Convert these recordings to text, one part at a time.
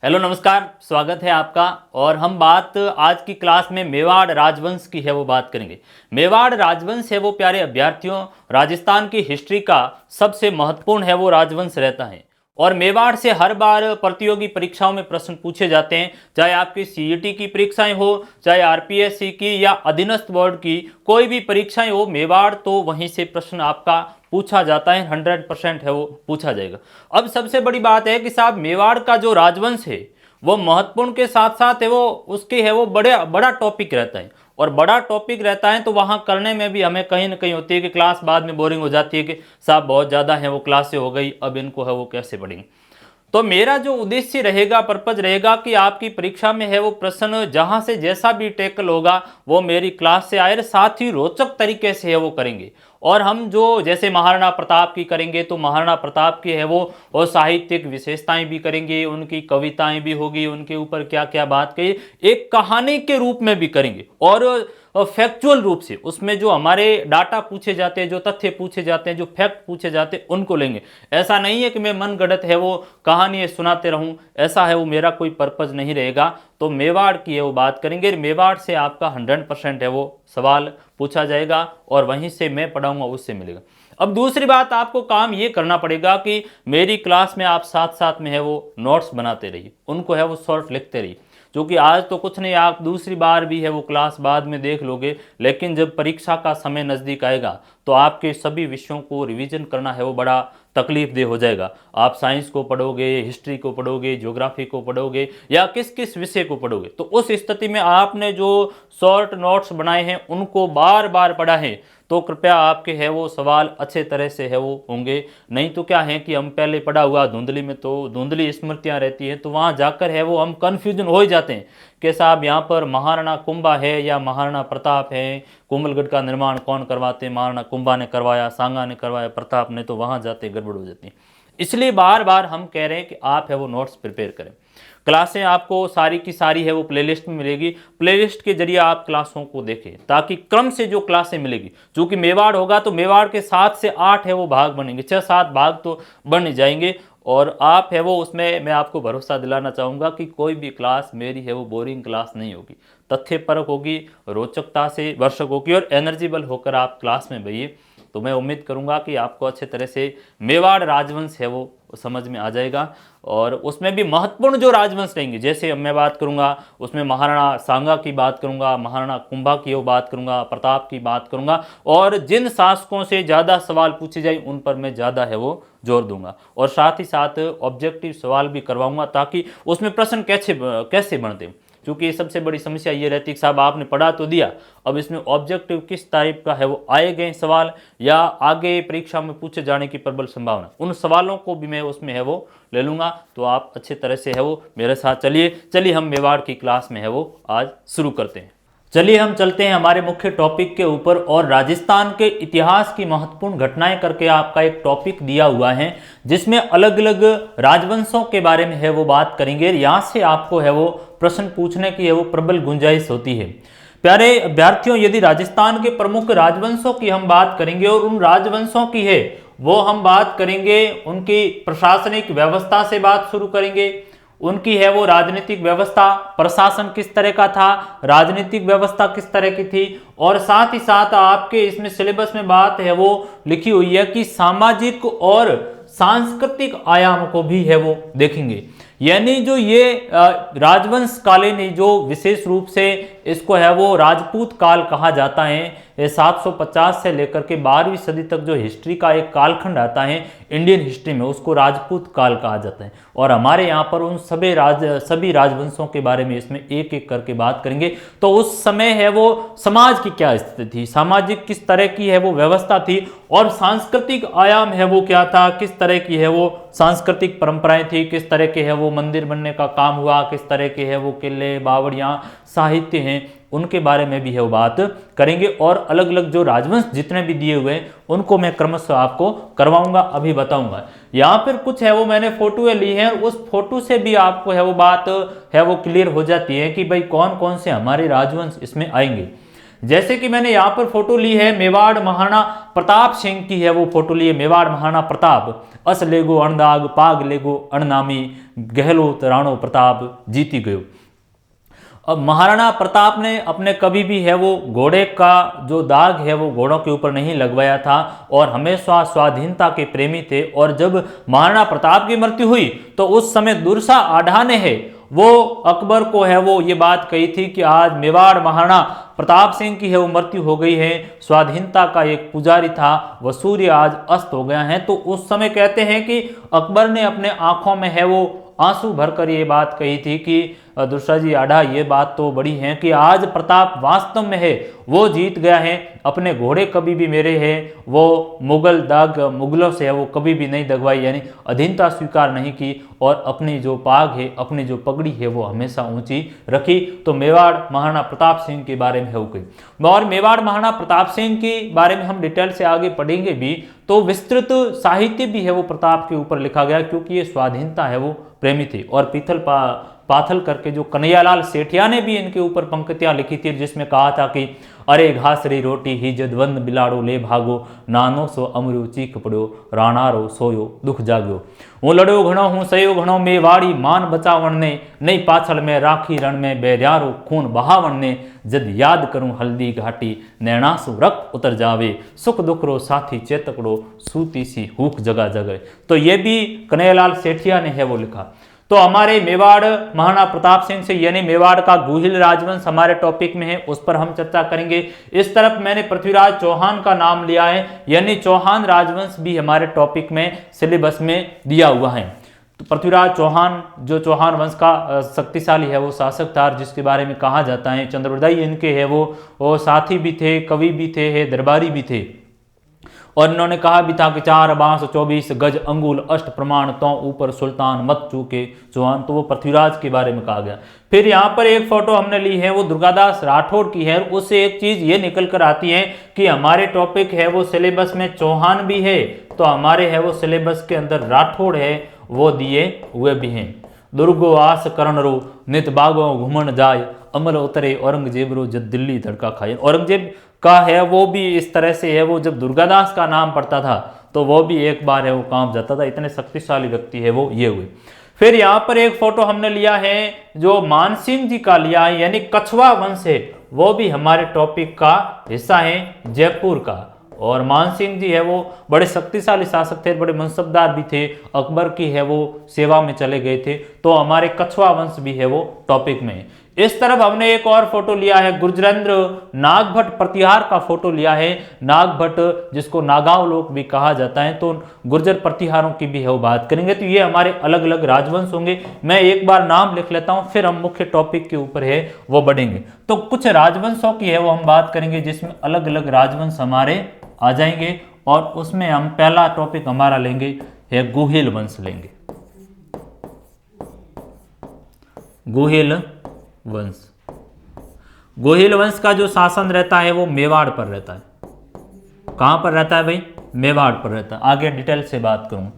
Hello नमस्कार, स्वागत है आपका। और हम बात आज की क्लास में मेवाड़ राजवंश की है वो बात करेंगे। मेवाड़ राजवंश है वो प्यारे अभ्यर्थियों, राजस्थान की हिस्ट्री का सबसे महत्वपूर्ण है वो राजवंश रहता है। और मेवाड़ से हर बार प्रतियोगी परीक्षाओं में प्रश्न पूछे जाते हैं, चाहे आपकी सीईटी की परीक्षाएं हो, चाहे आरपीएससी की या अधीनस्थ बोर्ड की कोई भी परीक्षाएं हो, मेवाड़ तो वहीं से प्रश्न आपका पूछा जाता है। 100% है वो पूछा जाएगा। अब सबसे बड़ी बात है कि साहब मेवाड़ का जो राजवंश है वो महत्वपूर्ण के साथ साथ है वो उसके है वो बड़ा टॉपिक रहता है। और बड़ा टॉपिक रहता है तो वहां करने में भी हमें कहीं ना कहीं होती है कि क्लास बाद में बोरिंग हो जाती है कि साहब बहुत ज़्यादा है वो क्लासें हो गई, अब इनको है वो कैसे पढ़ेंगे। तो मेरा जो उद्देश्य रहेगा, पर्पज रहेगा कि आपकी परीक्षा में है वो प्रश्न जहां से जैसा भी टैकल होगा वो मेरी क्लास से आए, साथ ही रोचक तरीके से है वो करेंगे। और हम जो जैसे महाराणा प्रताप की करेंगे तो महाराणा प्रताप की है वो साहित्यिक विशेषताएं भी करेंगे, उनकी कविताएं भी होगी, उनके ऊपर क्या क्या बात कही, एक कहानी के रूप में भी करेंगे। और फैक्चुअल रूप से उसमें जो हमारे डाटा पूछे जाते हैं, जो तथ्य पूछे जाते हैं, जो फैक्ट पूछे जाते हैं, उनको लेंगे। ऐसा नहीं है कि मैं मन गढ़ंत है वो कहानी सुनाते रहूं, ऐसा है वो मेरा कोई पर्पज नहीं रहेगा। तो मेवाड़ की है वो बात करेंगे। मेवाड़ से आपका 100% है वो सवाल पूछा जाएगा और वहीं से मैं पढ़ाऊंगा उससे मिलेगा। अब दूसरी बात, आपको काम ये करना पड़ेगा कि मेरी क्लास में आप साथ साथ में है वो नोट्स बनाते रहिए, उनको है वो शॉर्ट लिखते रहिए। क्योंकि आज तो कुछ नहीं, आप दूसरी बार भी है वो क्लास बाद में देख लोगे, लेकिन जब परीक्षा का समय नज़दीक आएगा तो आपके सभी विषयों को रिवीजन करना है वो बड़ा तकलीफ दे हो जाएगा। आप साइंस को पढ़ोगे, हिस्ट्री को पढ़ोगे, ज्योग्राफी को पढ़ोगे या किस किस विषय को पढ़ोगे, तो उस स्थिति में आपने जो शॉर्ट नोट्स बनाए हैं उनको बार बार पढ़ा है तो कृपया आपके है वो सवाल अच्छे तरह से है वो होंगे। नहीं तो क्या है कि हम पहले पढ़ा हुआ धुंधली में तो धुंधली स्मृतियां रहती हैं, तो वहां जाकर है वो हम कन्फ्यूजन हो ही जाते हैं कि साहब यहाँ पर महाराणा कुंभा है या महाराणा प्रताप है, कोमलगढ़ का निर्माण कौन करवाते, महाराणा कुंभा ने करवाया, सांगा ने करवाया, प्रताप ने, तो वहां जाते गड़बड़ हो जाती है। इसलिए बार बार हम कह रहे हैं कि आप है वो नोट्स प्रिपेयर करें। क्लासें आपको सारी की सारी है वो प्लेलिस्ट में मिलेगी, प्लेलिस्ट के जरिए आप क्लासों को देखें ताकि क्रम से जो क्लासें मिलेगी, चूंकि मेवाड़ होगा तो मेवाड़ के 7 से 8 है वो भाग बनेंगे, 6-7 भाग तो बन जाएंगे। और आप है वो उसमें मैं आपको भरोसा दिलाना चाहूँगा कि कोई भी क्लास मेरी है वो बोरिंग क्लास नहीं होगी, तथ्यपरक होगी, रोचकता से वर्षक होगी और एनर्जेबल होकर आप क्लास में बहिए। तो मैं उम्मीद करूंगा कि आपको अच्छे तरह से मेवाड़ राजवंश है वो समझ में आ जाएगा। और उसमें भी महत्वपूर्ण जो राजवंश रहेंगे, जैसे मैं बात करूंगा उसमें महाराणा सांगा की बात करूंगा, महाराणा कुंभा की वो बात करूंगा, प्रताप की बात करूंगा, और जिन शासकों से ज़्यादा सवाल पूछे जाए उन पर मैं ज़्यादा है वो जोर दूंगा। और साथ ही साथ ऑब्जेक्टिव सवाल भी करवाऊंगा ताकि उसमें प्रश्न कैसे बनते, क्योंकि सबसे बड़ी समस्या ये रहती है कि साहब आपने पढ़ा तो दिया, अब इसमें ऑब्जेक्टिव किस टाइप का है वो आए गए सवाल या आगे परीक्षा में पूछे जाने की प्रबल संभावना, उन सवालों को भी मैं उसमें है वो ले लूँगा। तो आप अच्छे तरह से है वो मेरे साथ चलिए हम मेवाड़ की क्लास में है वो आज शुरू करते हैं। चलिए हम चलते हैं हमारे मुख्य टॉपिक के ऊपर। और राजस्थान के इतिहास की महत्वपूर्ण घटनाएं करके आपका एक टॉपिक दिया हुआ है जिसमें अलग अलग राजवंशों के बारे में है वो बात करेंगे। यहाँ से आपको है वो प्रश्न पूछने की है वो प्रबल गुंजाइश होती है। प्यारे अभ्यर्थियों, यदि राजस्थान के प्रमुख राजवंशों की हम बात करेंगे और उन राजवंशों की है वो हम बात करेंगे, उनकी प्रशासनिक व्यवस्था से बात शुरू करेंगे, उनकी है वो राजनीतिक व्यवस्था, प्रशासन किस तरह का था, राजनीतिक व्यवस्था किस तरह की थी, और साथ ही साथ आपके इसमें सिलेबस में बात है वो लिखी हुई है कि सामाजिक और सांस्कृतिक आयाम को भी है वो देखेंगे। यानी जो ये राजवंश कालीन जो विशेष रूप से इसको है वो राजपूत काल कहा जाता है, ये 750 से लेकर के 12वीं सदी तक जो हिस्ट्री का एक कालखंड आता है इंडियन हिस्ट्री में, उसको राजपूत काल कहा जाता है। और हमारे यहाँ पर उन सभी राजवंशों के बारे में इसमें एक एक करके बात करेंगे। तो उस समय है वो समाज की क्या स्थिति थी, सामाजिक किस तरह की है वो व्यवस्था थी, और सांस्कृतिक आयाम है वो क्या था, किस तरह की है वो सांस्कृतिक परंपराएं थी, किस तरह के है वो मंदिर बनने का काम हुआ, किस तरह के है वो किले बावड़ियाँ साहित्य हैं, उनके बारे में भी है वो बात करेंगे। और अलग अलग जो राजवंश जितने भी दिए हुए हैं उनको मैं क्रमशः आपको करवाऊंगा, अभी बताऊंगा। यहाँ पर कुछ है वो मैंने फोटो ली है और उस फोटो से भी आपको है वो बात है वो क्लियर हो जाती है कि भाई कौन कौन से हमारे राजवंश इसमें आएंगे। जैसे कि मैंने यहाँ पर फोटो ली है मेवाड़ महाराणा प्रताप सिंह की है, वो फोटो ली है मेवाड़ महाराणा प्रताप। अस लेगो अणदाग पाग लेगो अणनामी गहलो राणो प्रताप जीती गयो। अब महाराणा प्रताप ने अपने कभी भी है वो घोड़े का जो दाग है वो घोड़ों के ऊपर नहीं लगवाया था और हमेशा स्वाधीनता के प्रेमी थे। और जब महाराणा प्रताप की मृत्यु हुई तो उस समय दुर्सा आढ़ा ने है वो अकबर को है वो ये बात कही थी कि आज मेवाड़ महाराणा प्रताप सिंह की है वो मृत्यु हो गई है। स्वाधीनता का एक पुजारी था वह सूर्य आज अस्त हो गया है। तो उस समय कहते हैं कि अकबर ने अपने आंखों में है वो आंसू भरकर ये बात कही थी कि दुर्सा जी आढ़ा ये बात तो बड़ी है कि आज प्रताप वास्तव में है वो जीत गया है। अपने घोड़े कभी भी मेरे हैं वो मुगल दाग मुगलों से है वो कभी भी नहीं दगवाई, यानी अधीनता स्वीकार नहीं की और अपनी जो पाग है अपनी जो पगड़ी है वो हमेशा ऊंची रखी। तो मेवाड़ महाराणा प्रताप सिंह के बारे में है वो कही। और मेवाड़ महाराणा प्रताप सिंह के बारे में हम डिटेल से आगे पढ़ेंगे भी तो विस्तृत साहित्य भी है वो प्रताप के ऊपर लिखा गया क्योंकि ये स्वाधीनता है वो प्रेमी थे। और पाथल करके जो कन्हैयालाल सेठिया ने भी इनके ऊपर पंक्तियां लिखी थी जिसमें कहा था कि अरे घासरी रोटी ही जदवंद बिलाड़ो ले भागो नानो सो अमरू चीख पड़ो राणारो सोयो दुख जाग्यो। हूँ लड़ो घणो हूँ सयो घणो मेवाड़ी मान बचावण ने नहीं पाछल में राखी रण में बैरियारो खून बहावण ने जद याद करूं हल्दी घाटी नैणासु रक्त उतर जावे सुख दुख रो साथी चेतकड़ो सूती सी हुक जगह जगह। तो ये भी कन्हैयालाल सेठिया ने है वो लिखा। तो हमारे मेवाड़ महाराणा प्रताप सिंह से यानी मेवाड़ का गुहिल राजवंश हमारे टॉपिक में है, उस पर हम चर्चा करेंगे। इस तरफ मैंने पृथ्वीराज चौहान का नाम लिया है यानी चौहान राजवंश भी हमारे टॉपिक में सिलेबस में दिया हुआ है। तो पृथ्वीराज चौहान जो चौहान वंश का शक्तिशाली है वो शासक था जिसके बारे में कहा जाता है चंद्रवरदाई इनके है वो साथी भी थे, कवि भी थे, दरबारी भी थे। और इन्होंने कहा भी था कि 4 बांस 24 गज अंगुल अष्ट प्रमाण तो ऊपर सुल्तान मत चूके चौहान। तो वो पृथ्वीराज के बारे में कहा गया। फिर यहाँ पर एक फोटो हमने ली है वो दुर्गादास राठौड़ की है। उससे एक चीज ये निकल कर आती है कि हमारे टॉपिक है वो सिलेबस में चौहान भी है तो हमारे है वो सिलेबस के अंदर राठौड़ है वो दिए हुए भी हैं। दुर्गो आस करण रो नित बागो घूमन जाय अमल उतरे औरंगजेब रो जब दिल्ली धड़का खाए। औरंगजेब का है वो भी इस तरह से है वो जब दुर्गादास का नाम पड़ता था तो वो भी एक बार है वो कांप जाता था। इतने शक्तिशाली व्यक्ति है वो ये हुए। फिर यहाँ पर एक फोटो हमने लिया है जो मानसिंह जी का लिया है यानी कछवा वंश है वो भी हमारे टॉपिक का हिस्सा है जयपुर का। और मानसिंह जी है वो बड़े शक्तिशाली शासक थे, बड़े मनसबदार भी थे, अकबर की है वो सेवा में चले गए थे। तो हमारे कछवा वंश भी है वो टॉपिक में। इस तरफ हमने एक और फोटो लिया है गुर्जरेंद्र नागभट्ट प्रतिहार का फोटो लिया है। नागभट्ट जिसको नागांव लोग भी कहा जाता है तो गुर्जर प्रतिहारों की भी है वो बात करेंगे। तो ये हमारे अलग अलग राजवंश होंगे। मैं एक बार नाम लिख लेता हूं फिर हम मुख्य टॉपिक के ऊपर है वो बढ़ेंगे। तो कुछ राजवंशों की है वो हम बात करेंगे जिसमें अलग अलग राजवंश हमारे आ जाएंगे और उसमें हम पहला टॉपिक हमारा लेंगे है गुहिल वंश लेंगे। गुहिल वंश। गुहिल वंश का जो शासन रहता है वो मेवाड़ पर रहता है। कहां पर रहता है भाई? मेवाड़ पर रहता है। आगे डिटेल से बात करूं।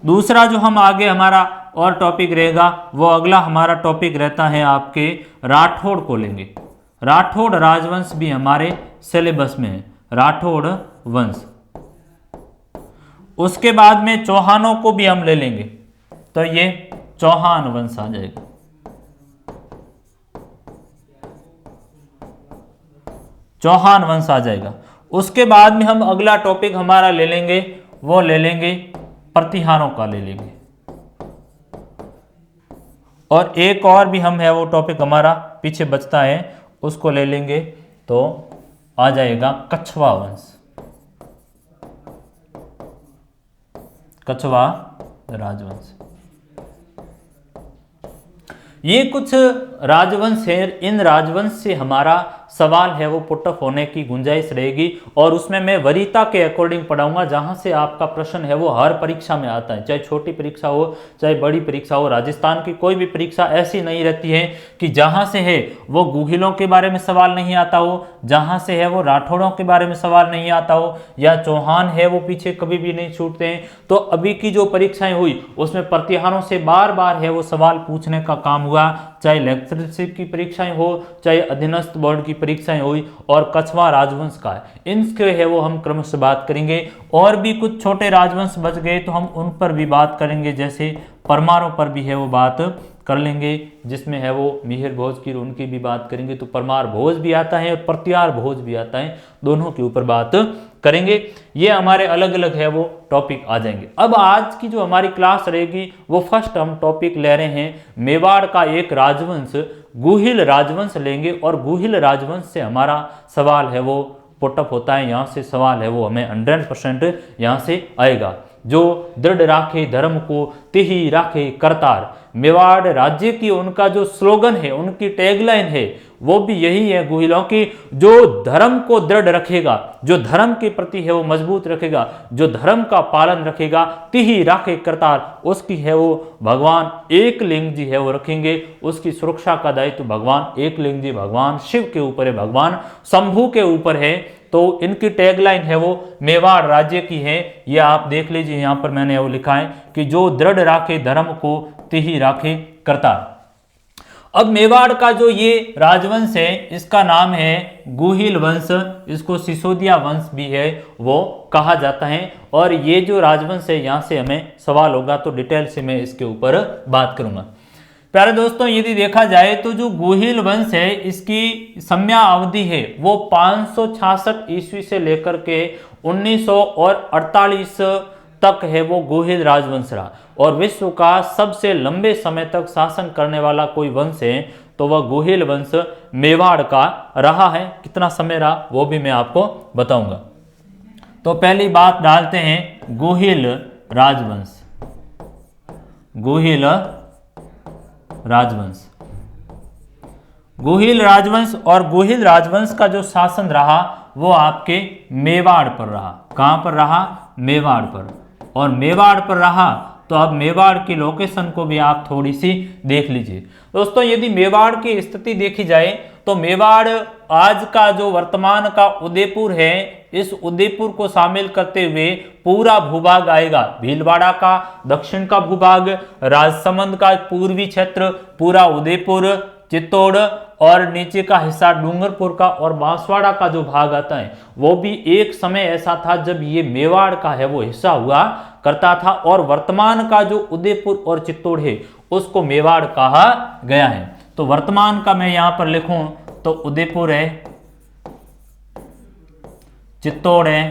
दूसरा जो हम आगे हमारा और टॉपिक रहेगा वो अगला हमारा टॉपिक रहता है आपके राठौड़ को लेंगे। राठौड़ राजवंश भी हमारे सिलेबस में है, राठौड़ वंश। उसके बाद में चौहानों को भी हम ले लेंगे तो ये चौहान वंश आ जाएगा। चौहान वंश आ जाएगा। उसके बाद में हम अगला टॉपिक हमारा ले लेंगे वो ले लेंगे प्रतिहारों का ले लेंगे। और एक और भी हम है वो टॉपिक हमारा पीछे बचता है उसको ले लेंगे तो आ जाएगा कछवा वंश। कछवा राजवंश। ये कुछ राजवंश है। इन राजवंश से हमारा सवाल है वो पुटअप होने की गुंजाइश रहेगी और उसमें मैं वरीयता के अकॉर्डिंग पढ़ाऊंगा जहां से आपका प्रश्न है वो हर परीक्षा में आता है, चाहे छोटी परीक्षा हो चाहे बड़ी परीक्षा हो। राजस्थान की कोई भी परीक्षा ऐसी नहीं रहती है कि जहां से है वो गुहिलों के बारे में सवाल नहीं आता हो, जहां से है वो राठौड़ों के बारे में सवाल नहीं आता हो या चौहान है वो पीछे कभी भी नहीं छूटते हैं। तो अभी की जो परीक्षाएं हुई उसमें प्रतिहारों से बार बार है वो सवाल पूछने का काम हुआ, चाहे लेक्चरशिप की परीक्षाएं हो चाहे अधीनस्थ बोर्ड की परीक्षाएं हुई, और कछवा राजवंश का है, इनके है वो हम क्रमशः बात करेंगे। और भी कुछ छोटे राजवंश बच गए तो हम उन पर भी बात करेंगे, जैसे परमारों पर भी है वो बात कर लेंगे, जिसमें है वो मिहिर भोज की, उनकी भी बात करेंगे। तो परमार भोज भी आता है और प्रतिहार भोज भी आता है, दोनों के ऊपर बात करेंगे। ये हमारे अलग अलग है वो टॉपिक आ जाएंगे। अब आज की जो हमारी क्लास रहेगी वो फर्स्ट हम टॉपिक ले रहे हैं मेवाड़ का एक राजवंश गुहिल राजवंश लेंगे, और गुहिल राजवंश से हमारा सवाल है वो पुटअप होता है, यहाँ से सवाल है वो हमें 100% यहाँ से आएगा। जो दृढ़ राखे धर्म को तिहि राखे करतार, मेवाड़ राज्य की उनका जो स्लोगन है, उनकी टैगलाइन है वो भी यही है गुहिलों की, जो धर्म को दृढ़ रखेगा, जो धर्म के प्रति है वो मजबूत रखेगा, जो धर्म का पालन रखेगा, तिहि राखे करतार, उसकी है वो भगवान एकलिंग जी है वो रखेंगे, उसकी सुरक्षा का दायित्व भगवान एकलिंग जी भगवान शिव के ऊपर है, भगवान शंभू के ऊपर है। तो इनकी टैगलाइन है वो मेवाड़ राज्य की है, ये आप देख लीजिए, यहाँ पर मैंने वो लिखा है कि जो दृढ़ राखे धर्म को तिहि राखे करतार। अब मेवाड़ का जो ये राजवंश है इसका नाम है गुहिल वंश, इसको सिसोदिया वंश भी है वो कहा जाता है। और ये जो राजवंश है यहाँ से हमें सवाल होगा, तो डिटेल से मैं इसके ऊपर बात करूंगा। प्यारे दोस्तों, यदि देखा जाए तो जो गुहिल वंश है इसकी समया अवधि है वो 566 ईस्वी से लेकर के 1948 तक है वो गुहिल राजवंश रहा, और विश्व का सबसे लंबे समय तक शासन करने वाला कोई वंश है तो वह गुहिल वंश मेवाड़ का रहा है। कितना समय रहा वो भी मैं आपको बताऊंगा। तो पहली बात डालते हैं गुहिल राजवंश। गुहिल राजवंश, गुहिल राजवंश, और गुहिल राजवंश का जो शासन रहा वो आपके मेवाड़ पर रहा। कहां पर रहा? मेवाड़ पर। और मेवाड़ पर रहा तो अब मेवाड़ की लोकेशन को भी आप थोड़ी सी देख लीजिए। दोस्तों, यदि मेवाड़ की स्थिति देखी जाए तो मेवाड़ आज का जो वर्तमान का उदयपुर है, इस उदयपुर को शामिल करते हुए पूरा भूभाग आएगा। भीलवाड़ा का दक्षिण का भूभाग, राजसमंद का पूर्वी क्षेत्र, पूरा उदयपुर, चित्तौड़, और नीचे का हिस्सा डूंगरपुर का और बांसवाड़ा का जो भाग आता है वो भी एक समय ऐसा था जब ये मेवाड़ का है वो हिस्सा हुआ करता था। और वर्तमान का जो उदयपुर और चित्तौड़ है उसको मेवाड़ कहा गया है। तो वर्तमान का मैं यहां पर लिखूं तो उदयपुर है, चित्तौड़ है,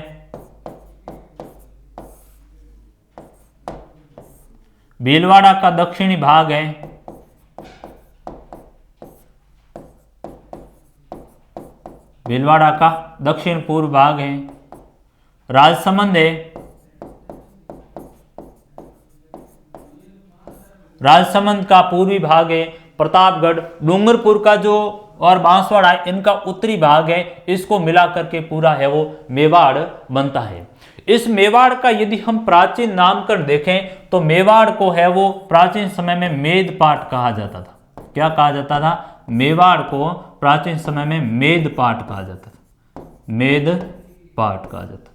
भीलवाड़ा का दक्षिणी भाग है, भीलवाड़ा का दक्षिण पूर्व भाग है, राजसमंद है, राजसमंद का पूर्वी भाग है, प्रतापगढ़, डूंगरपुर का जो और बांसवाड़ा है इनका उत्तरी भाग है, इसको मिला करके पूरा है वो मेवाड़ बनता है। इस मेवाड़ का यदि हम प्राचीन नामकरण देखें तो मेवाड़ को है वो प्राचीन समय में मेदपाट कहा जाता था। क्या कहा जाता था? मेवाड़ को प्राचीन समय में मेदपाट कहा जाता था, मेदपाट कहा जाता।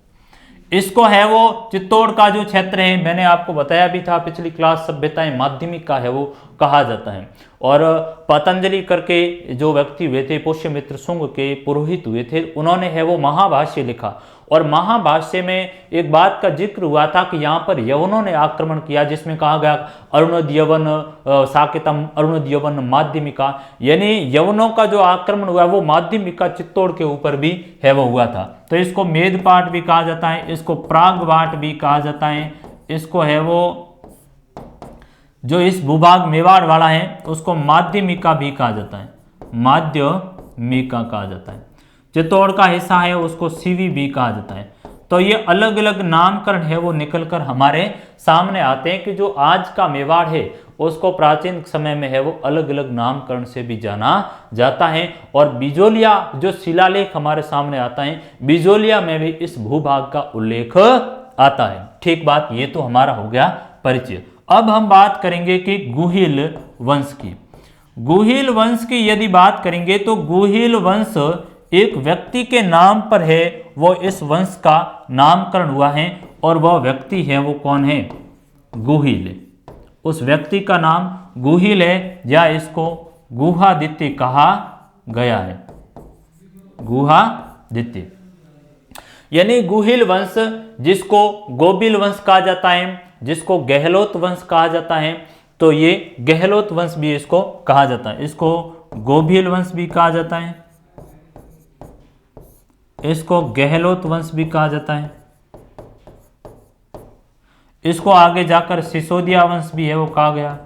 इसको है वो चित्तौड़ का जो क्षेत्र है, मैंने आपको बताया भी था पिछली क्लास, सभ्यताएं माध्यमिक का है वो कहा जाता है। और पतंजलि करके जो व्यक्ति हुए थे, पुष्यमित्र शुंग के पुरोहित हुए थे, उन्होंने है वो महाभाष्य लिखा। और महाभाष्य में एक बात का जिक्र हुआ था कि यहाँ पर यवनों ने आक्रमण किया, जिसमें कहा गया अरुणद यवन साकेतम अरुणद यवन माध्यमिका, यानी यवनों का जो आक्रमण हुआ वो माध्यमिका चित्तौड़ के ऊपर भी है वो हुआ था। तो इसको मेदपाट भी कहा जाता है, इसको प्रागवाट भी कहा जाता है, इसको है वो जो इस भूभाग मेवाड़ वाला है उसको माध्यमिका भी कहा जाता है, माध्यमिका कहा जाता है। चित्तौड़ का हिस्सा है उसको सीवी भी कहा जाता है। तो ये अलग अलग नामकरण है वो निकलकर हमारे सामने आते हैं कि जो आज का मेवाड़ है उसको प्राचीन समय में है वो अलग अलग नामकरण से भी जाना जाता है। और बिजोलिया जो शिलालेख हमारे सामने आता है, बिजोलिया में भी इस भूभाग का उल्लेख आता है। ठीक बात, ये तो हमारा हो गया परिचय। अब हम बात करेंगे कि गुहिल वंश की। गुहिल वंश की यदि बात करेंगे तो गुहिल वंश एक व्यक्ति के नाम पर है वो इस वंश का नामकरण हुआ है, और वह व्यक्ति है वो कौन है? गुहिल। उस व्यक्ति का नाम गुहिल है, या इसको गुहादित्य कहा गया है। गुहादित्य। यानी गुहिल वंश, जिसको गोबिल वंश कहा जाता है, जिसको गहलोत वंश कहा जाता है, तो ये गहलोत वंश भी इसको कहा जाता है। इसको गोबिल वंश भी कहा जाता है, इसको गहलोत वंश भी कहा जाता है, इसको आगे जाकर सिसोदिया वंश भी है वो कहा गया।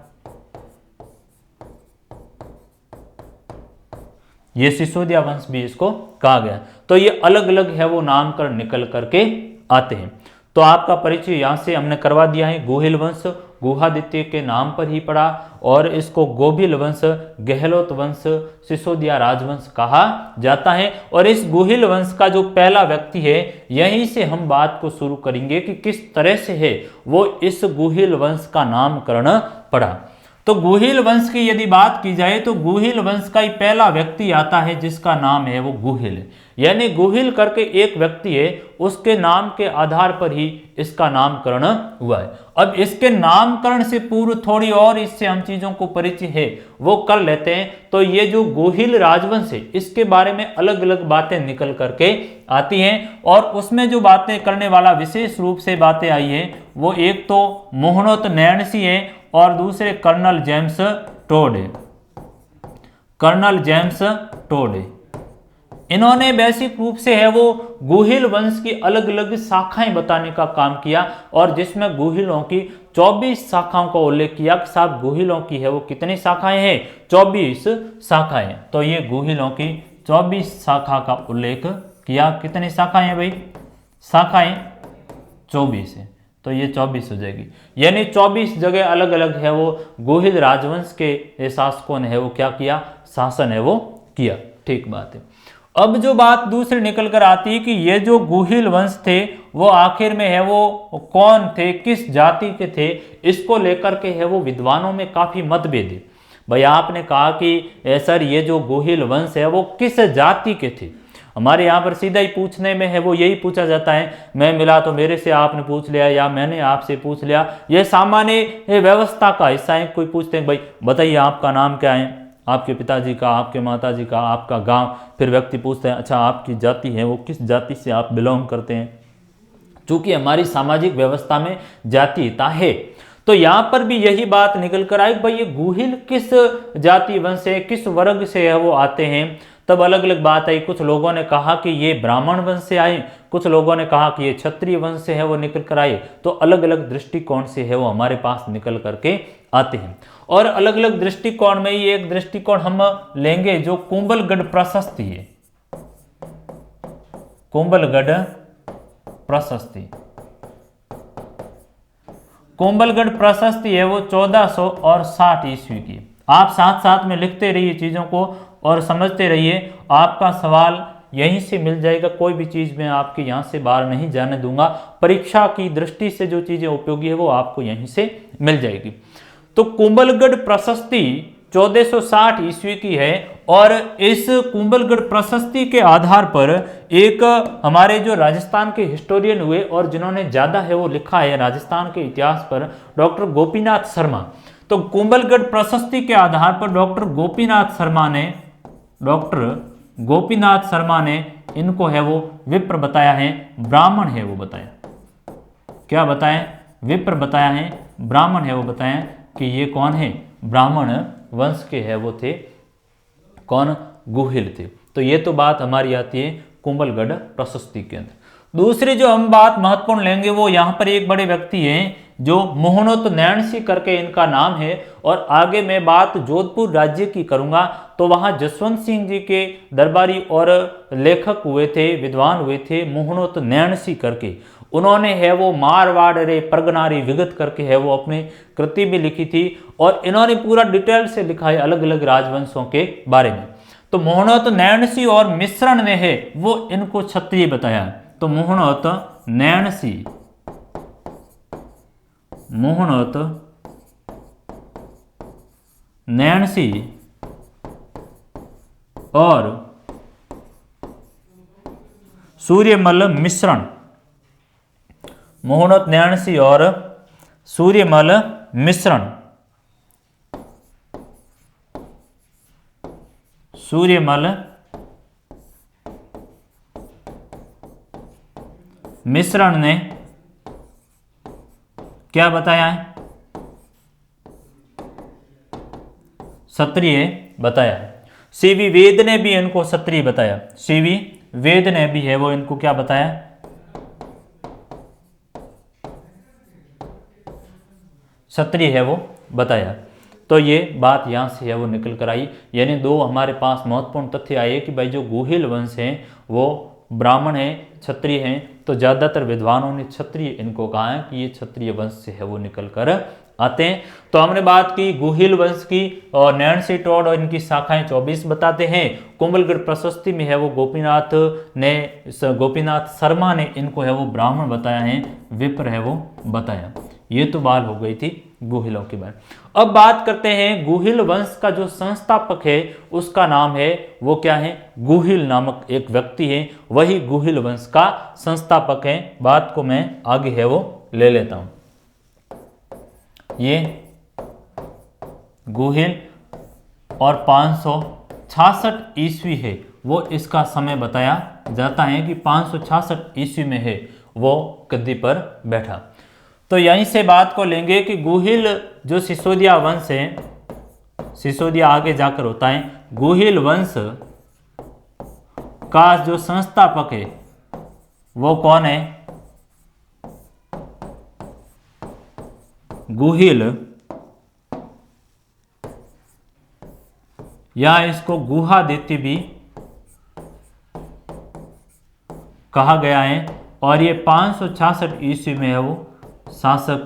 ये सिसोदिया वंश भी इसको कहा गया। तो ये अलग अलग है वो नामकरण निकल करके आते हैं। तो आपका परिचय यहां से हमने करवा दिया है। गुहिल वंश गुहादित्य के नाम पर ही पड़ा, और इसको गोबिल वंश, गहलोत वंश, सिसोदिया राजवंश कहा जाता है। और इस गुहिल वंश का जो पहला व्यक्ति है, यहीं से हम बात को शुरू करेंगे कि किस तरह से है वो इस गुहिल वंश का नामकरण पड़ा। तो गुहिल वंश की यदि बात की जाए तो गुहिल वंश का ही पहला व्यक्ति आता है जिसका नाम है वो गुहिल, यानी गुहिल करके एक व्यक्ति है, उसके नाम के आधार पर ही इसका नामकरण हुआ है। अब इसके नामकरण से पूर्व थोड़ी और इससे हम चीजों को परिचय है वो कर लेते हैं। तो ये जो गुहिल राजवंश है, इसके बारे में अलग अलग बातें निकल करके आती हैं, और उसमें जो बातें करने वाला विशेष रूप से बातें आई है वो एक तो मोहनोत नैणसी है और दूसरे कर्नल जेम्स टोड है। कर्नल जेम्स टोड है। इन्होंने बेसिक रूप से है वो गुहिल वंश की अलग अलग शाखाएं बताने का काम किया, और जिसमें गुहिलों की 24 शाखाओं का उल्लेख किया कि साहब गुहिलों की है वो कितनी शाखाएं हैं, 24 शाखाएं। तो ये गुहिलों की 24 शाखा का उल्लेख किया। कितनी शाखाएं हैं भाई? शाखाएं 24 है, तो ये 24 हो जाएगी। यानी 24 जगह अलग अलग है वो गुहिल राजवंश के शासकों ने है वो क्या किया, शासन है वो किया। ठीक बात है। अब जो बात दूसरी निकल कर आती है कि ये जो गुहिल वंश थे वो आखिर में है वो कौन थे, किस जाति के थे, इसको लेकर के है वो विद्वानों में काफी मतभेद है। भाई आपने कहा कि सर ये जो गुहिल वंश है वो किस जाति के थे, हमारे यहाँ पर सीधा ही पूछने में है वो यही पूछा जाता है, मैं मिला तो मेरे से आपने पूछ लिया या मैंने आपसे पूछ लिया। यह सामान्य व्यवस्था का हिस्सा है। कोई पूछते हैं भाई बताइए आपका नाम क्या है, आपके पिताजी का, आपके माताजी का, आपका गांव, फिर व्यक्ति पूछते हैं अच्छा आपकी जाति है वो किस जाति से आप बिलोंग करते हैं। चूंकि हमारी सामाजिक व्यवस्था में जातीयता है, तो यहां पर भी यही बात निकल कर आई भाई ये गुहिल किस जाति वंश से, किस वर्ग से है वो आते हैं। तब अलग अलग बात आई। कुछ लोगों ने कहा कि ये ब्राह्मण वंश से आए, कुछ लोगों ने कहा कि ये क्षत्रिय वंश से है वो निकल कर आए। तो अलग अलग दृष्टिकोण से है वो हमारे पास निकल करके आते हैं। और अलग अलग दृष्टिकोण में ये एक दृष्टिकोण हम लेंगे जो कुंभलगढ़ प्रशस्ति है। कुंभलगढ़ प्रशस्ति, कुंभलगढ़ प्रशस्ति है वो 1460 ईस्वी की। आप साथ साथ में लिखते रहिए चीजों को और समझते रहिए, आपका सवाल यहीं से मिल जाएगा। कोई भी चीज मैं आपके यहां से बाहर नहीं जाने दूंगा। परीक्षा की दृष्टि से जो चीजें उपयोगी है वो आपको यहीं से मिल जाएगी। तो कुंभलगढ़ प्रशस्ति 1460 ईस्वी की है, और इस कुंभलगढ़ प्रशस्ति के आधार पर एक हमारे जो राजस्थान के हिस्टोरियन हुए और जिन्होंने ज्यादा है वो लिखा है राजस्थान के इतिहास पर, डॉक्टर गोपीनाथ शर्मा। तो कुंभलगढ़ प्रशस्ति के आधार पर डॉक्टर गोपीनाथ शर्मा ने इनको है वो विप्र बताया है, ब्राह्मण है वो बताया। क्या बताया? विप्र बताया है, ब्राह्मण है वो बताया कि ये कौन है, ब्राह्मण वंश के है वो थे, कौन, गुहिल थे। तो ये तो बात हमारी आती है कुंभलगढ़ प्रशस्ति के अंदर। दूसरी जो हम बात महत्वपूर्ण लेंगे वो यहाँ पर एक बड़े व्यक्ति हैं जो मोहनोत नैणसी करके इनका नाम है। और आगे मैं बात जोधपुर राज्य की करूंगा, तो वहां जसवंत सिंह जी के दरबारी और लेखक हुए थे, विद्वान हुए थे मोहनोत नैणसी करके। उन्होंने है वो मारवाड़ रे परगनारी विगत करके है वो अपनी कृति भी लिखी थी, और इन्होंने पूरा डिटेल से लिखा है अलग अलग राजवंशों के बारे में। तो मोहनोत नैणसी और मिश्रण ने है वो इनको क्षत्रिय बताया। तो मोहनोत नैणसी और सूर्यमल मिश्रण, मोहनोत नैणसी और सूर्यमल मिश्रण, मिश्रण ने क्या बताया है? क्षत्रिय बताया है। सीवी वेद ने भी इनको क्षत्रिय बताया। सीवी वेद ने भी है वो इनको क्या बताया? क्षत्रिय है वो बताया। तो ये बात यहाँ से है वो निकल कर आई। यानी दो हमारे पास महत्वपूर्ण तथ्य आए कि भाई जो गुहिल वंश हैं वो ब्राह्मण हैं, क्षत्रिय हैं। तो ज़्यादातर विद्वानों ने क्षत्रिय इनको कहा है कि ये क्षत्रिय वंश से है वो निकल कर आते हैं। तो हमने बात की गुहिल वंश की, और नैन्सी टॉड और इनकी शाखाएं 24 बताते हैं। कुंभलगढ़ प्रशस्ति में है वो गोपीनाथ शर्मा ने इनको है वो ब्राह्मण बताया है, विप्र है वो बताया। ये तो बात हो गई थी गुहिलों के बारे में। अब बात करते हैं गुहिल वंश का जो संस्थापक है उसका नाम है वो क्या है? गुहिल नामक एक व्यक्ति है, वही गुहिल वंश का संस्थापक है। बात को मैं आगे है वो ले लेता हूं। ये गुहिल और 566 ईस्वी है वो इसका समय बताया जाता है कि 566 ईस्वी में है वो गद्दी पर बैठा। तो यहीं से बात को लेंगे कि गुहिल जो सिसोदिया वंश है, सिसोदिया आगे जाकर होता है, गुहिल वंश का जो संस्थापक है वो कौन है? गुहिल, या इसको गुहादित्य भी कहा गया है। और ये 566 ईस्वी में है वो शासक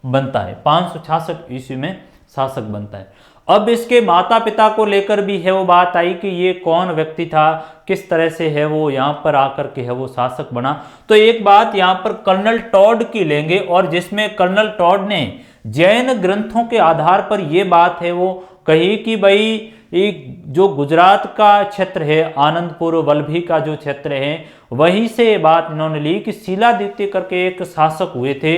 बनता है। 566 ईस्वी में शासक बनता है। अब इसके माता पिता को लेकर भी है वो बात आई कि ये कौन व्यक्ति था, किस तरह से है वो यहाँ पर आकर के है वो शासक बना। तो एक बात यहाँ पर कर्नल टॉड की लेंगे, और जिसमें कर्नल टॉड ने जैन ग्रंथों के आधार पर ये बात है वो कही कि भाई एक जो गुजरात का क्षेत्र है, आनंदपुर वल्लभी का जो क्षेत्र है, वहीं से ये बात इन्होंने ली कि शिलादित्य करके एक शासक हुए थे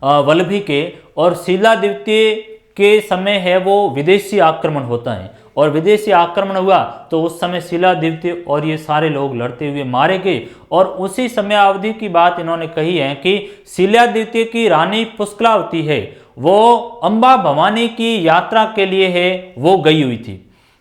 वल्लभी के, और शिलादित्य के समय है वो विदेशी आक्रमण होता है, और विदेशी आक्रमण हुआ तो उस समय शिलादित्य और ये सारे लोग लड़ते हुए मारे गए। और उसी समय अवधि की बात इन्होंने कही है कि शिलादित्य की रानी पुष्कलावती है वो अंबा भवानी की यात्रा के लिए है वो गई हुई थी।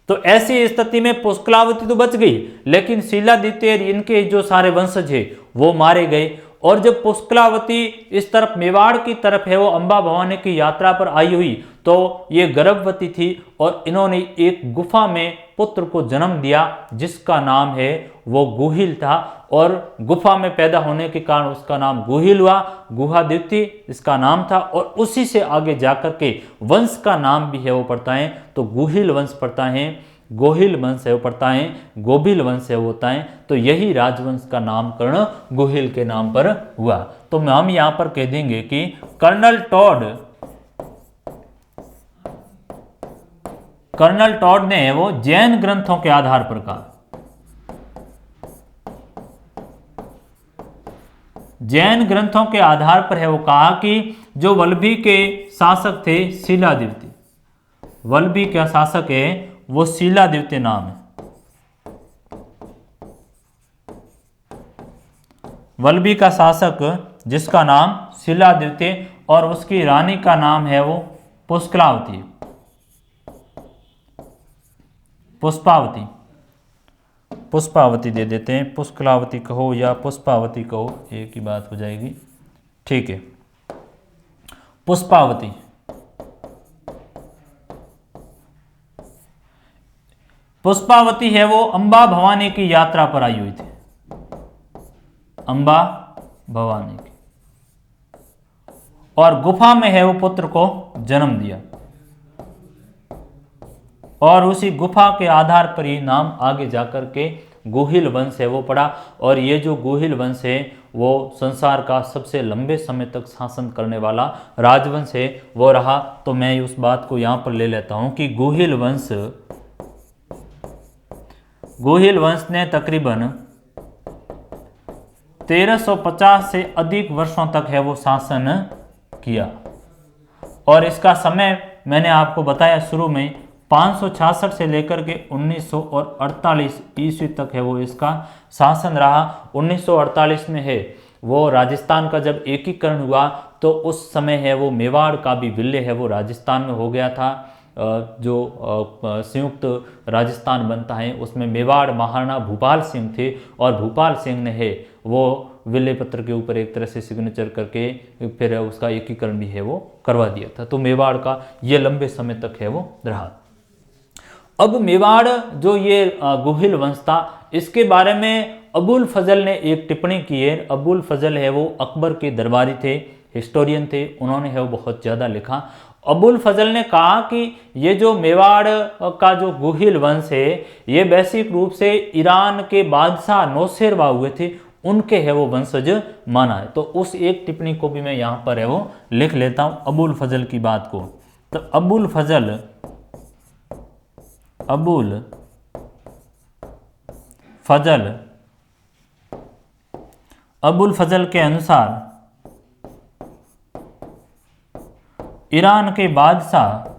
तो ऐसी स्थिति में पुष्कलावती तो बच गई, लेकिन शिलादित्य इनके जो सारे वंशज है वो मारे गए। और जब पुष्कलावती इस तरफ मेवाड़ की तरफ है वो अंबा भवानी की यात्रा पर आई हुई तो ये गर्भवती थी, और इन्होंने एक गुफा में पुत्र को जन्म दिया जिसका नाम है वो गुहिल था। और गुफा में पैदा होने के कारण उसका नाम गुहिल हुआ, गुहादित्य इसका नाम था। और उसी से आगे जाकर के वंश का नाम भी है वो पड़ता है, तो गुहिल वंश पड़ता है, गोहिल वंश है वो पड़ता है, गोभिल वंश है वो होता है। तो यही राजवंश का नामकरण गुहिल के नाम पर हुआ। तो हम यहां पर कह देंगे कि कर्नल टॉड ने वो जैन ग्रंथों के आधार पर कहा, जैन ग्रंथों के आधार पर है वो कहा कि जो वल्लभी के शासक थे शिलादित्य, वल्लभी का शासक है वो शिलादित्य नाम है, वल्लभी का शासक जिसका नाम शिलादित्य, और उसकी रानी का नाम है वो पुष्कलावती, पुष्पावती, पुष्पावती दे देते हैं, पुष्कलावती कहो या पुष्पावती कहो एक ही बात हो जाएगी, ठीक है। पुष्पावती, पुष्पावती है वो अंबा भवानी की यात्रा पर आई हुई थी, अंबा भवानी की, और गुफा में है वो पुत्र को जन्म दिया, और उसी गुफा के आधार पर ही नाम आगे जाकर के गुहिल वंश है वो पड़ा। और ये जो गुहिल वंश है वो संसार का सबसे लंबे समय तक शासन करने वाला राजवंश है वो रहा। तो मैं उस बात को यहाँ पर ले लेता हूँ कि गुहिल वंश ने तकरीबन 1350 से अधिक वर्षों तक है वो शासन किया, और इसका समय मैंने आपको बताया शुरू में 566 से लेकर के 1948 ईस्वी तक है वो इसका शासन रहा। 1948 में है वो राजस्थान का जब एकीकरण हुआ तो उस समय है वो मेवाड़ का भी विलय है वो राजस्थान में हो गया था। जो संयुक्त राजस्थान बनता है उसमें मेवाड़ महाराणा भूपाल सिंह थे और भूपाल सिंह ने है वो विलय पत्र के ऊपर एक तरह से सिग्नेचर करके फिर उसका एकीकरण भी है वो करवा दिया था। तो मेवाड़ का ये लंबे समय तक है वो रहा। अब मेवाड़ जो ये गोहिल वंश था इसके बारे में अबुल फजल ने एक टिप्पणी की है। अबुल फजल है वो अकबर के दरबारी थे, हिस्टोरियन थे, उन्होंने है वो बहुत ज़्यादा लिखा। अबुल फजल ने कहा कि ये जो मेवाड़ का जो गोहिल वंश है ये वैश्विक रूप से ईरान के बादशाह नौशेरवा हुए थे उनके है वो वंशज माना है। तो उस एक टिप्पणी को भी मैं यहाँ पर है वो लिख लेता हूँ अबुल फजल की बात को। तो अबुल फजल के अनुसार ईरान के बादशाह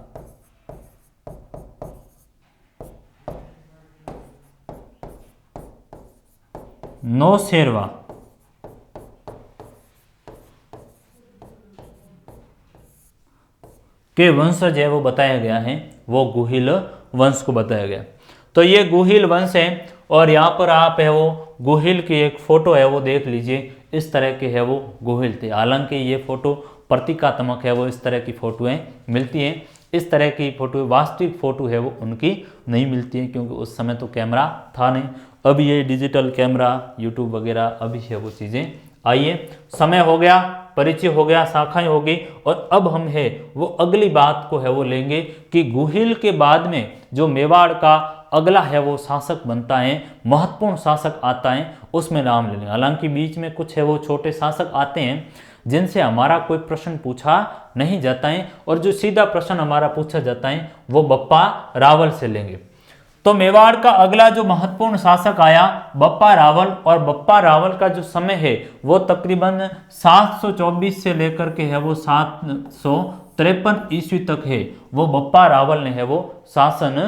नौशेरवा के वंशज है वो बताया गया है, वो गोहिल वंश को बताया गया। तो ये गोहिल वंश है और यहाँ पर आप है वो गोहिल की एक फोटो है वो देख लीजिए। इस तरह के है वो गोहिल थे। हालांकि ये फोटो प्रतीकात्मक है वो इस तरह की फोटोएं मिलती हैं। इस तरह की फोटो वास्तविक फोटो है वो उनकी नहीं मिलती है क्योंकि उस समय तो कैमरा था नहीं। अब ये डिजिटल कैमरा यूट्यूब वगैरह अभी है वो चीज़ें आई है। समय हो गया, परिचय हो गया, शाखाएं हो गई और अब हम है वो अगली बात को है वो लेंगे कि गोहिल के बाद में जो मेवाड़ का अगला है वो शासक बनता है, महत्वपूर्ण शासक आता है, उसमें नाम ले लेंगे। हालांकि बीच में कुछ है वो छोटे शासक आते हैं जिनसे हमारा कोई प्रश्न पूछा नहीं जाता है और जो सीधा प्रश्न हमारा पूछा जाता है वो बप्पा रावल से लेंगे। तो मेवाड़ का अगला जो महत्वपूर्ण शासक आया बप्पा रावल, और बप्पा रावल का जो समय है वो तकरीबन 724 से लेकर के है वो 753 ईस्वी तक है वो बप्पा रावल ने है वो शासन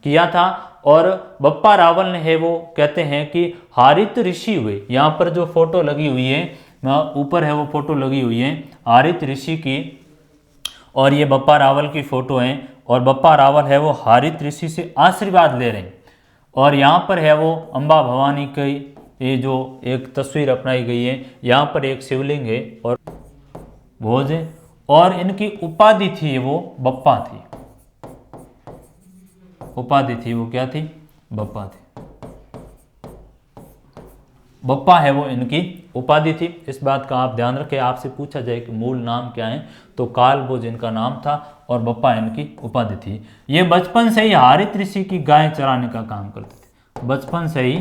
किया था। और बप्पा रावल ने है वो कहते हैं कि हारित ऋषि हुए। यहाँ पर जो फोटो लगी हुई है ऊपर है वो फोटो लगी हुई है हारित ऋषि की और ये बप्पा रावल की फोटो है और बप्पा रावल है वो हारित ऋषि से आशीर्वाद ले रहे हैं। और यहाँ पर है वो अंबा भवानी की ये जो एक तस्वीर अपनाई गई है। यहाँ पर एक शिवलिंग है और भोज है और इनकी उपाधि थी वो बप्पा थी। उपाधि थी वो क्या थी? बप्पा थी। बप्पा है वो इनकी उपाधि थी। इस बात का आप ध्यान रखें। आपसे पूछा जाए कि मूल नाम क्या है तो कालभोज इनका नाम था और बप्पा इनकी उपाधि थी। ये बचपन से ही हारित ऋषि की गाय चराने का काम करते थे। बचपन से ही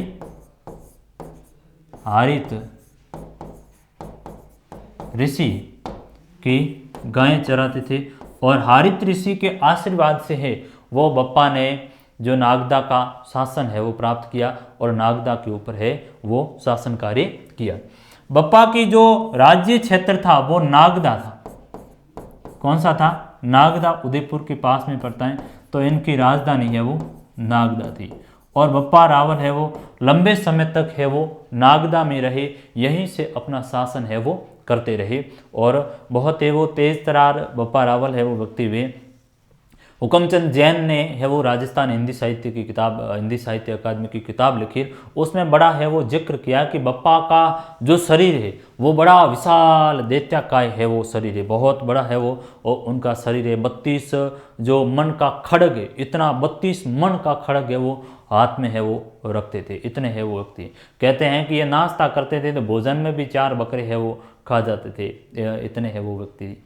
हारित ऋषि की गायें चराते थे और हारित ऋषि के आशीर्वाद से है वो बप्पा ने जो नागदा का शासन है वो प्राप्त किया और नागदा के ऊपर है वो शासन कार्य किया। बप्पा की जो राज्य क्षेत्र था वो नागदा था। कौन सा था? नागदा उदयपुर के पास में पड़ता है। तो इनकी राजधानी है वो नागदा थी और बप्पा रावल है वो लंबे समय तक है वो नागदा में रहे, यहीं से अपना शासन है वो करते रहे और बहुत है वो तेज तरार बप्पा रावल है वो व्यक्ति हुए। हुकमचंद जैन ने है वो राजस्थान हिंदी साहित्य की किताब, हिंदी साहित्य अकादमी की किताब लिखी, उसमें बड़ा है वो जिक्र किया कि बप्पा का जो शरीर है वो बड़ा विशाल दैत्याकाय है वो शरीर है, बहुत बड़ा है वो और उनका शरीर है। 32 जो मन का खड़ग है, इतना 32 मन का खड़ग है वो हाथ में है वो रखते थे। इतने है वो व्यक्ति। कहते हैं कि ये नाश्ता करते थे तो भोजन में भी 4 बकरे है वो खा जाते थे। इतने है वो व्यक्ति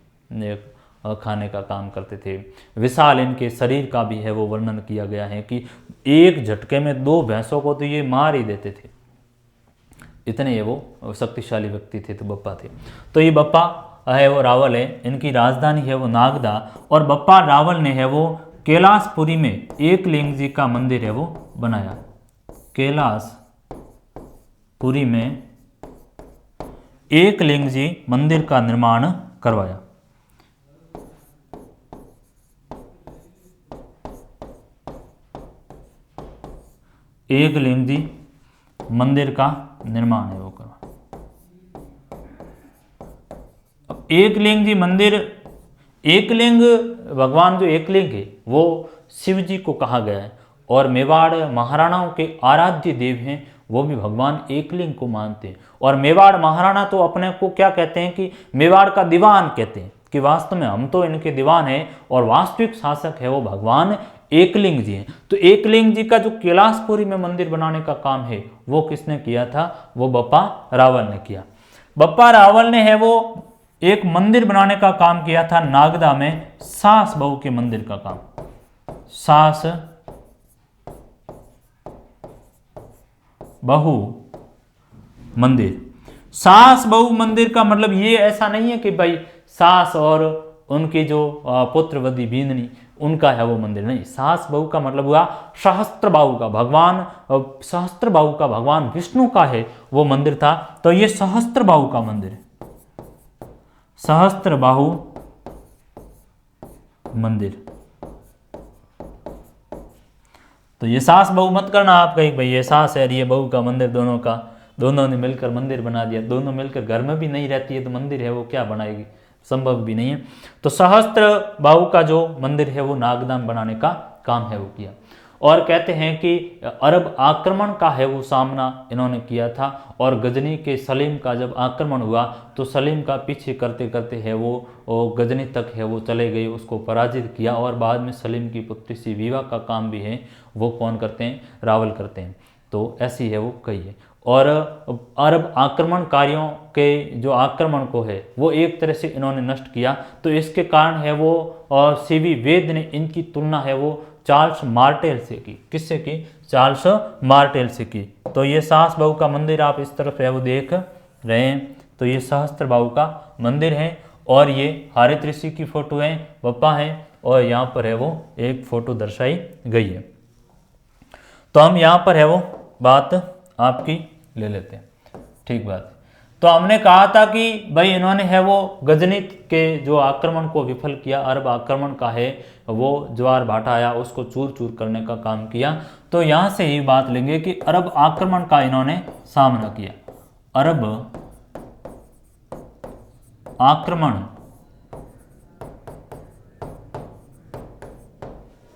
खाने का काम करते थे। विशाल इनके शरीर का भी है वो वर्णन किया गया है कि एक झटके में 2 भैंसों को तो ये मार ही देते थे। इतने ये वो शक्तिशाली व्यक्ति थे तो बप्पा थे। तो ये बप्पा है वो रावल है, इनकी राजधानी है वो नागदा और बप्पा रावल ने है वो कैलाशपुरी में एकलिंग जी का मंदिर है वो बनाया। कैलाशपुरी में एकलिंग जी मंदिर का निर्माण करवाया। एकलिंग जी मंदिर का निर्माण है वो करवाया। अब एकलिंग जी मंदिर, एकलिंग भगवान जो एकलिंग है वो शिव जी को कहा गया है, और मेवाड़ महाराणाओं के आराध्य देव हैं, वो भी भगवान एकलिंग को मानते हैं। और मेवाड़ महाराणा तो अपने को क्या कहते हैं कि मेवाड़ का दीवान कहते हैं, कि वास्तव में हम तो इनके दीवान हैं और वास्तविक शासक है वो भगवान एकलिंग जी हैं। तो एकलिंग जी का जो कैलाशपुरी में मंदिर बनाने का काम है वो किसने किया था? वो बप्पा रावल ने किया। बप्पा रावल ने है वो एक मंदिर बनाने का काम किया था नागदा में, सास बहू के मंदिर का काम, सास बहु मंदिर। सास बहु मंदिर का मतलब ये ऐसा नहीं है कि भाई सास और उनकी जो पुत्रवती बींदनी उनका है वो मंदिर, नहीं। सास बहु का मतलब हुआ सहस्त्रबाहु का भगवान, सहस्त्रबाहु का भगवान विष्णु का है वो मंदिर था। तो ये सहस्त्रबाहु का मंदिर है, सहस्त्रबाहु मंदिर। तो ये सास बहू मत करना आप कहीं भाई ये सास है ये बहू का मंदिर, दोनों ने मिलकर मंदिर बना दिया। दोनों मिलकर घर में भी नहीं रहती है तो मंदिर है वो क्या बनाएगी, संभव भी नहीं है। तो सहस्त्र बाहु का जो मंदिर है वो नागदाम बनाने का काम है वो किया। और कहते हैं कि अरब आक्रमण का है वो सामना इन्होंने किया था, और गजनी के सलीम का जब आक्रमण हुआ तो सलीम का पीछे करते करते है वो गजनी तक है वो चले गए, उसको पराजित किया। और बाद में सलीम की पुत्री सी विवाह का काम भी है वो कौन करते हैं? रावल करते हैं। तो ऐसी है वो कही है। और अरब आक्रमणकारियों के जो आक्रमण को है वो एक तरह से इन्होंने नष्ट किया। तो इसके कारण है वो और सीवी वेद ने इनकी तुलना है वो चार्ल्स मार्टेल से की। किससे की? चार्ल्स मार्टेल से की। तो ये सास बहू का मंदिर आप इस तरफ है वो देख रहे हैं। तो ये सहस्त्र बाहु का मंदिर है, और ये हारित ऋषि की फोटो है, बप्पा है, और यहाँ पर है वो एक फोटो दर्शाई गई है। तो हम यहाँ पर है वो बात आपकी ले लेते हैं, ठीक बात। तो हमने कहा था कि भाई इन्होंने है वो गजनी के जो आक्रमण को विफल किया, अरब आक्रमण का है वो ज्वार भाटा आया उसको चूर चूर करने का काम किया। तो यहाँ से ही बात लेंगे कि अरब आक्रमण का इन्होंने सामना किया। अरब आक्रमण,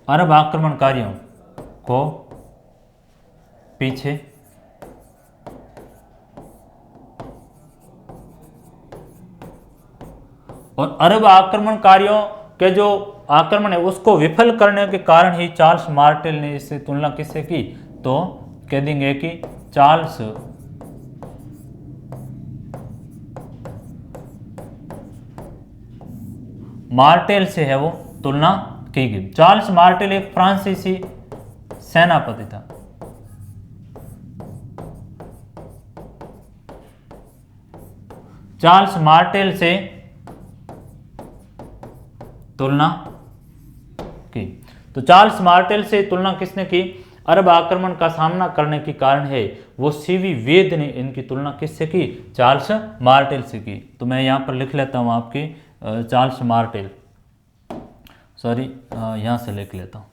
अरब आक्रमणकारियों को पीछे और अरब आक्रमणकारियों के जो आक्रमण है उसको विफल करने के कारण ही चार्ल्स मार्टेल ने इससे तुलना किससे की? तो कह देंगे कि चार्ल्स मार्टेल से है वो तुलना की गई। चार्ल्स मार्टेल एक फ्रांसीसी सेनापति था। चार्ल्स मार्टेल से तुलना की। तो चार्ल्स मार्टेल से तुलना किसने की? अरब आक्रमण का सामना करने के कारण है वो सीवी वेद ने इनकी तुलना किससे की? चार्ल्स मार्टेल से की। तो मैं यहाँ पर लिख लेता हूँ आपकी चार्ल्स मार्टेल, सॉरी यहाँ से लिख लेता हूँ।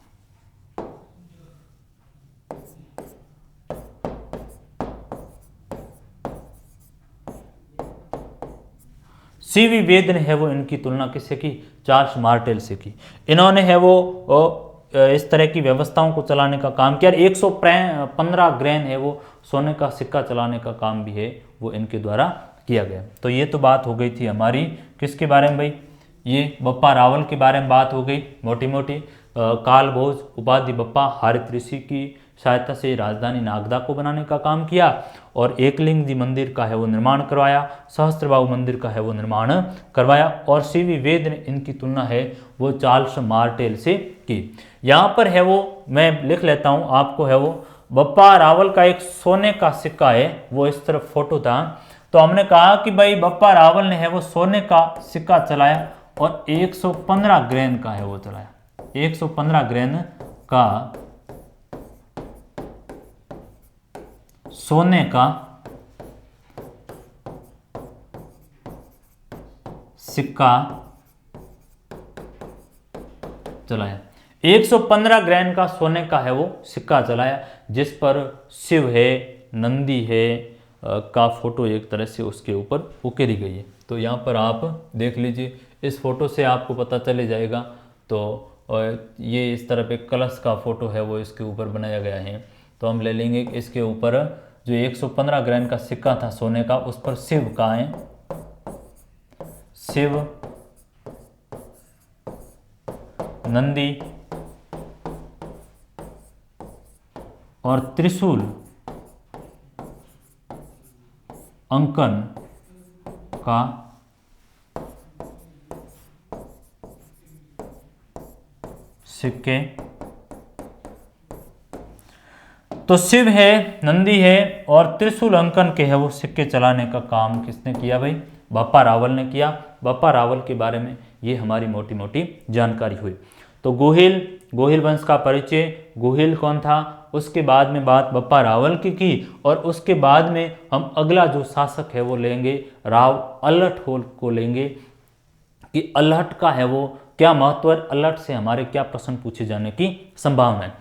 सीवी वेद ने है वो इनकी तुलना किससे की? चार्ल्स मार्टेल से की। इन्होंने है वो इस तरह की व्यवस्थाओं को चलाने का काम किया। 115 ग्रेन है वो सोने का सिक्का चलाने का काम भी है वो इनके द्वारा किया गया। तो ये तो बात हो गई थी हमारी किसके बारे में भाई? ये बप्पा रावल के बारे में बात हो गई मोटी मोटी। काल भोज उपाधि बप्पा हारित ऋषि की सहायता से राजधानी नागदा को बनाने का काम किया, और एकलिंग जी मंदिर का है वो निर्माण करवाया, सहस्त्रबाहु मंदिर का है वो निर्माण करवाया, और सीवी वेद ने इनकी तुलना है वो चार्ल्स मार्टेल से की। यहाँ पर है वो मैं लिख लेता हूँ आपको है वो बप्पा रावल का एक सोने का सिक्का है वो इस तरफ फोटो था। तो हमने कहा कि भाई बप्पा रावल ने है वो सोने का सिक्का चलाया और 115 ग्रेन का है वो चलाया। 115 ग्रेन का सोने का सिक्का चलाया। 115 ग्रैन का सोने का है वो सिक्का चलाया, जिस पर शिव है, नंदी है का फोटो एक तरह से उसके ऊपर उकेरी गई है। तो यहाँ पर आप देख लीजिए, इस फोटो से आपको पता चले जाएगा। तो ये इस तरफ एक कलश का फोटो है वो इसके ऊपर बनाया गया है। तो हम ले लेंगे इसके ऊपर जो 115 ग्रैन का सिक्का था सोने का, उस पर शिव का है, शिव, नंदी और त्रिशूल अंकन का सिक्के। तो शिव है, नंदी है और त्रिशूल अंकन के है वो सिक्के चलाने का काम किसने किया भाई? बप्पा रावल ने किया। बप्पा रावल के बारे में ये हमारी मोटी मोटी जानकारी हुई। तो गोहिल वंश का परिचय, गोहिल कौन था, उसके बाद में बात बप्पा रावल की और उसके बाद में हम अगला जो शासक है वो लेंगे राव अल्हट को लेंगे कि अल्हट का है वो क्या महत्व है, अल्हट से हमारे क्या प्रश्न पूछे जाने की संभावना है।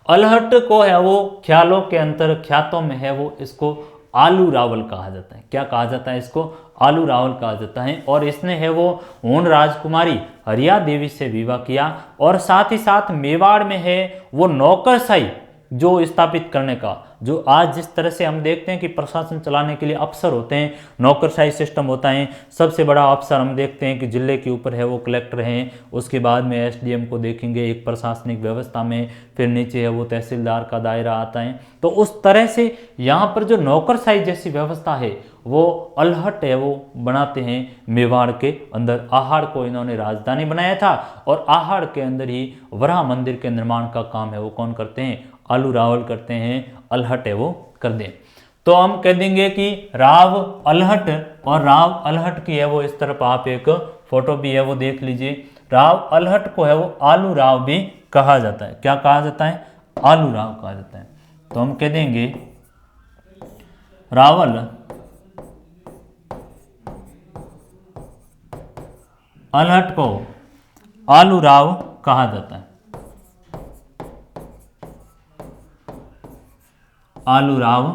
अल्हट को है वो ख्यालों के अंतर ख्यातों में है वो इसको आलू रावल कहा जाता है। क्या कहा जाता है इसको? आलू रावल कहा जाता है। और इसने है वो ऊन राजकुमारी हरिया देवी से विवाह किया और साथ ही साथ मेवाड़ में है वो नौकरशाही जो स्थापित करने का, जो आज जिस तरह से हम देखते हैं कि प्रशासन चलाने के लिए अफसर होते हैं, नौकरशाही सिस्टम होता है। सबसे बड़ा अफसर हम देखते हैं कि जिले के ऊपर है वो कलेक्टर हैं, उसके बाद में एसडीएम को देखेंगे एक प्रशासनिक व्यवस्था में, फिर नीचे है वो तहसीलदार का दायरा आता है। तो उस तरह से यहाँ पर जो नौकरशाही जैसी व्यवस्था है वो अल्हट है वो बनाते हैं मेवाड़ के अंदर। आहड़ को इन्होंने राजधानी बनाया था और आहड़ के अंदर ही वराह मंदिर के निर्माण का काम है वो कौन करते हैं? आलू रावल करते हैं, अल्हट है वो कर दें। तो हम कह देंगे कि राव अल्हट, और राव अल्हट की है वो इस तरफ आप एक फोटो भी है वो देख लीजिए। राव अल्हट को है वो आलू राव भी कहा जाता है। क्या कहा जाता है? आलू राव कहा जाता है। तो हम कह देंगे रावल अल्हट को आलू राव कहा जाता है, आलू राव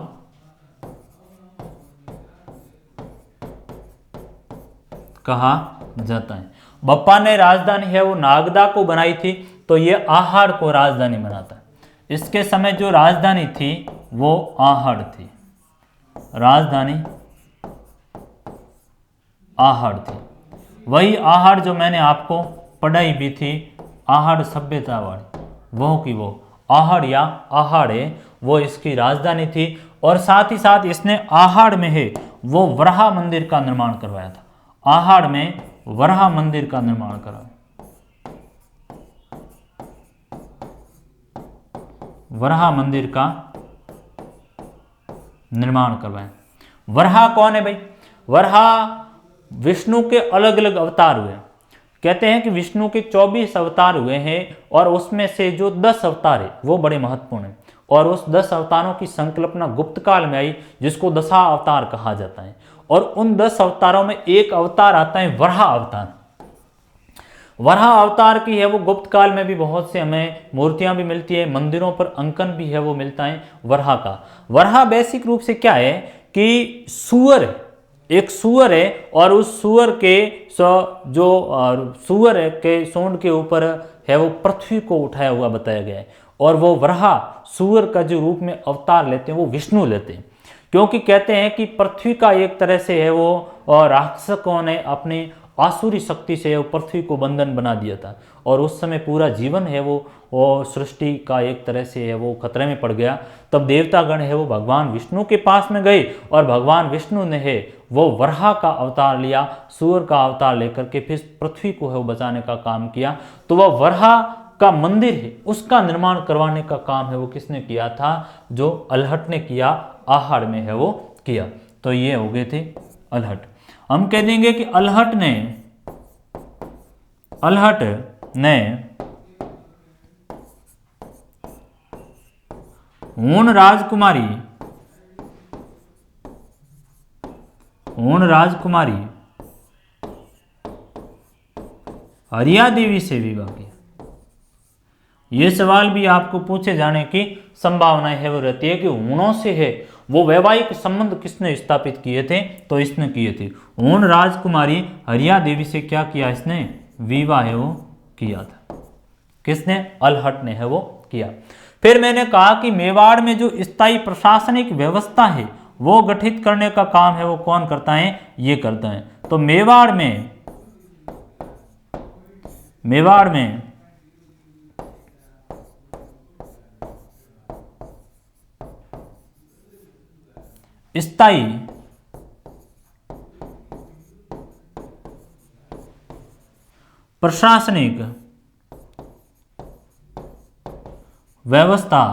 कहा जाता है। बप्पा ने राजधानी है वो नागदा को बनाई थी, तो ये आहड़ को राजधानी बनाता है। इसके समय जो राजधानी थी वो आहड़ थी, राजधानी आहड़ थी। वही आहड़ जो मैंने आपको पढ़ाई भी थी, आहड़ सभ्यता वाली, वो की वो आहड़ या आहाड़े वो इसकी राजधानी थी। और साथ ही साथ इसने आहड़ में है वो वराह मंदिर का निर्माण करवाया था। आहड़ में वराह मंदिर का निर्माण कराया, वराह मंदिर का निर्माण करवाया। वराह कौन है भाई? वराह विष्णु के अलग अलग अवतार हुए। कहते हैं कि विष्णु के 24 अवतार हुए हैं और उसमें से जो 10 अवतार है वो बड़े महत्वपूर्ण हैं। और उस 10 अवतारों की संकल्पना गुप्त काल में आई, जिसको दशा अवतार कहा जाता है। और उन 10 अवतारों में एक अवतार आता है वराह अवतार। वराह अवतार की है वो गुप्त काल में भी बहुत से हमें मूर्तियां भी मिलती है, मंदिरों पर अंकन भी है वो मिलता है वराह का। वराह बेसिक रूप से क्या है कि सूअर है, एक सूअर है और उस सूअर के जो सूअर के सूंड के ऊपर है वो पृथ्वी को उठाया हुआ बताया गया है। और वो वराह सूअर का जो रूप में अवतार लेते हैं वो विष्णु लेते हैं, क्योंकि कहते हैं कि पृथ्वी का एक तरह से है वो राक्षसों ने अपनी आसुरी शक्ति से वो पृथ्वी को बंधन बना दिया था। और उस समय पूरा जीवन है वो सृष्टि का एक तरह से है वो खतरे में पड़ गया। तब देवतागण है वो भगवान विष्णु के पास में गए और भगवान विष्णु ने है वो वराह का अवतार लिया, सूअर का अवतार लेकर के फिर पृथ्वी को है वो बचाने का काम किया। तो वह वराह का मंदिर है उसका निर्माण करवाने का काम है वो किसने किया था? जो अल्हट ने किया, आहड़ में है वो किया। तो ये हो गए थे अल्हट। हम कह देंगे कि अल्हट ने ऊन राजकुमारी हरिया देवी से विवाह किया। ये सवाल भी आपको पूछे जाने की संभावना है वो रहती है कि हूणों से है वो वैवाहिक संबंध किसने स्थापित किए थे, तो इसने किए थे। हूण राजकुमारी हरिया देवी से क्या किया इसने, विवाह है वो किया था। किसने, अलहट ने है वो किया। फिर मैंने कहा कि मेवाड़ में जो स्थायी प्रशासनिक व्यवस्था है वो गठित करने का काम है वो कौन करता है, ये करता है। तो मेवाड़ में स्थायी प्रशासनिक व्यवस्था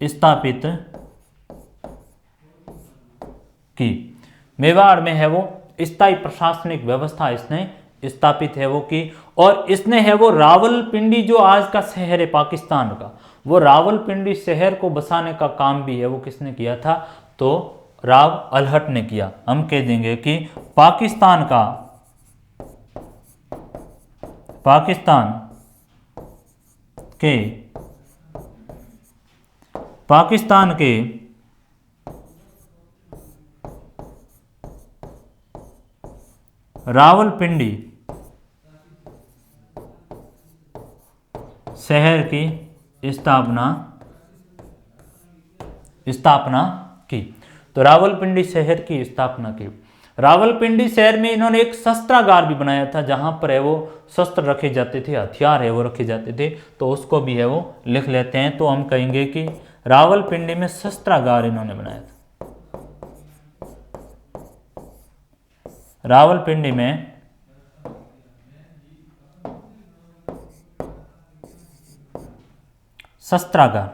स्थापित की। मेवाड़ में है वो स्थायी प्रशासनिक व्यवस्था इसने स्थापित है वो की, और इसने है वो रावलपिंडी जो आज का शहर है पाकिस्तान का, वो रावलपिंडी शहर को बसाने का काम भी है वो किसने किया था, तो राव अलहट ने किया। हम कह देंगे कि पाकिस्तान के रावलपिंडी शहर की स्थापना की। तो रावलपिंडी शहर की स्थापना की। रावलपिंडी शहर में इन्होंने एक शस्त्रागार भी बनाया था जहां पर है वो शस्त्र रखे जाते थे, हथियार है वो रखे जाते थे, तो उसको भी है वो लिख लेते हैं। तो हम कहेंगे कि रावलपिंडी में शस्त्रागार इन्होंने बनाया था। रावलपिंडी में शस्त्रागार,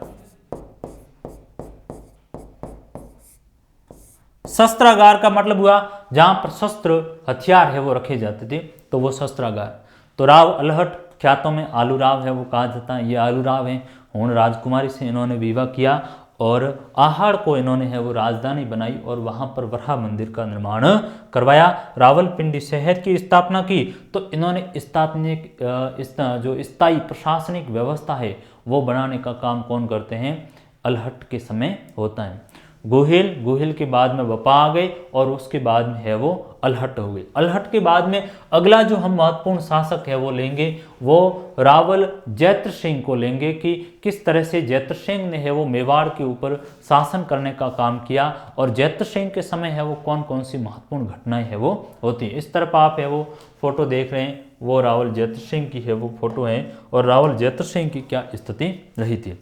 शस्त्रागार का मतलब हुआ जहां पर शस्त्र हथियार है वो रखे जाते थे, तो वो शस्त्रागार। तो राव अलहट ख्यातों में आलू राव है वो कहा जाता है, ये आलू राव है। हूण राजकुमारी से इन्होंने विवाह किया और आहाड़ को इन्होंने है वो राजधानी बनाई और वहां पर वराह मंदिर का निर्माण करवाया। रावलपिंडी शहर की स्थापना की। तो इन्होंने जो स्थायी प्रशासनिक व्यवस्था है वो बनाने का काम कौन करते हैं, अलहट के समय होता है। गोहिल के बाद में बपा आ गए और उसके बाद में है वो अलहट हो गई। अलहट के बाद में अगला जो हम महत्वपूर्ण शासक है वो लेंगे, वो रावल जैत्र सिंह को लेंगे कि किस तरह से जैत्र सिंह ने है वो मेवाड़ के ऊपर शासन करने का काम किया और जैत्र सिंह के समय है वो कौन कौन सी महत्वपूर्ण घटनाएं है वो होती हैं। इस तरफ आप है वो फोटो देख रहे हैं, वो रावल जैत्र सिंह की है वो फोटो है और रावल जैत्र सिंह की क्या स्थिति रही थी।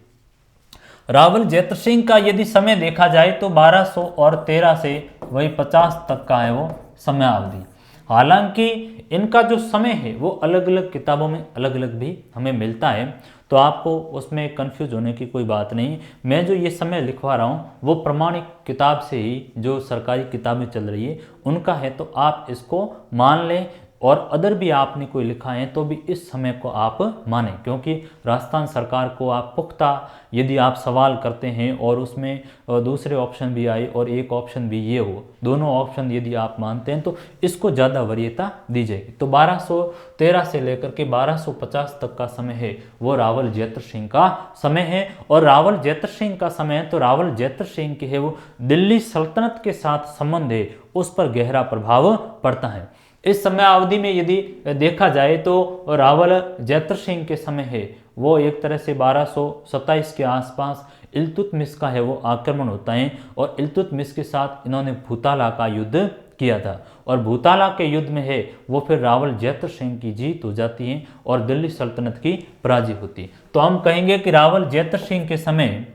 रावल जैत्र सिंह का यदि समय देखा जाए तो 1213 से वही 50 तक का है वो समय अवधि। हालांकि इनका जो समय है वो अलग अलग किताबों में अलग अलग भी हमें मिलता है, तो आपको उसमें कंफ्यूज होने की कोई बात नहीं। मैं जो ये समय लिखवा रहा हूँ वो प्रमाणिक किताब से ही, जो सरकारी किताबें चल रही है उनका है, तो आप इसको मान लें। और अदर भी आपने कोई लिखा है तो भी इस समय को आप माने, क्योंकि राजस्थान सरकार को आप पुख्ता यदि आप सवाल करते हैं और उसमें दूसरे ऑप्शन भी आए और एक ऑप्शन भी ये हो, दोनों ऑप्शन यदि आप मानते हैं तो इसको ज़्यादा वरीयता दी जाएगी। तो 1213 से लेकर के 1250 तक का समय है वो रावल जैत्र सिंह का समय है। और रावल जैत्र सिंह का समय है तो रावल जैत्र सिंह के है वो दिल्ली सल्तनत के साथ संबंध है उस पर गहरा प्रभाव पड़ता है। इस समय अवधि में यदि देखा जाए तो रावल जैत्र सिंह के समय है वो एक तरह से 1227 के आसपास इल्तुतमिश का है वो आक्रमण होता है और इल्तुतमिश के साथ इन्होंने भूताला का युद्ध किया था और भूताला के युद्ध में है वो फिर रावल जैत्र सिंह की जीत हो जाती है और दिल्ली सल्तनत की पराजय होती है। तो हम कहेंगे कि रावल जैत्र सिंह के समय,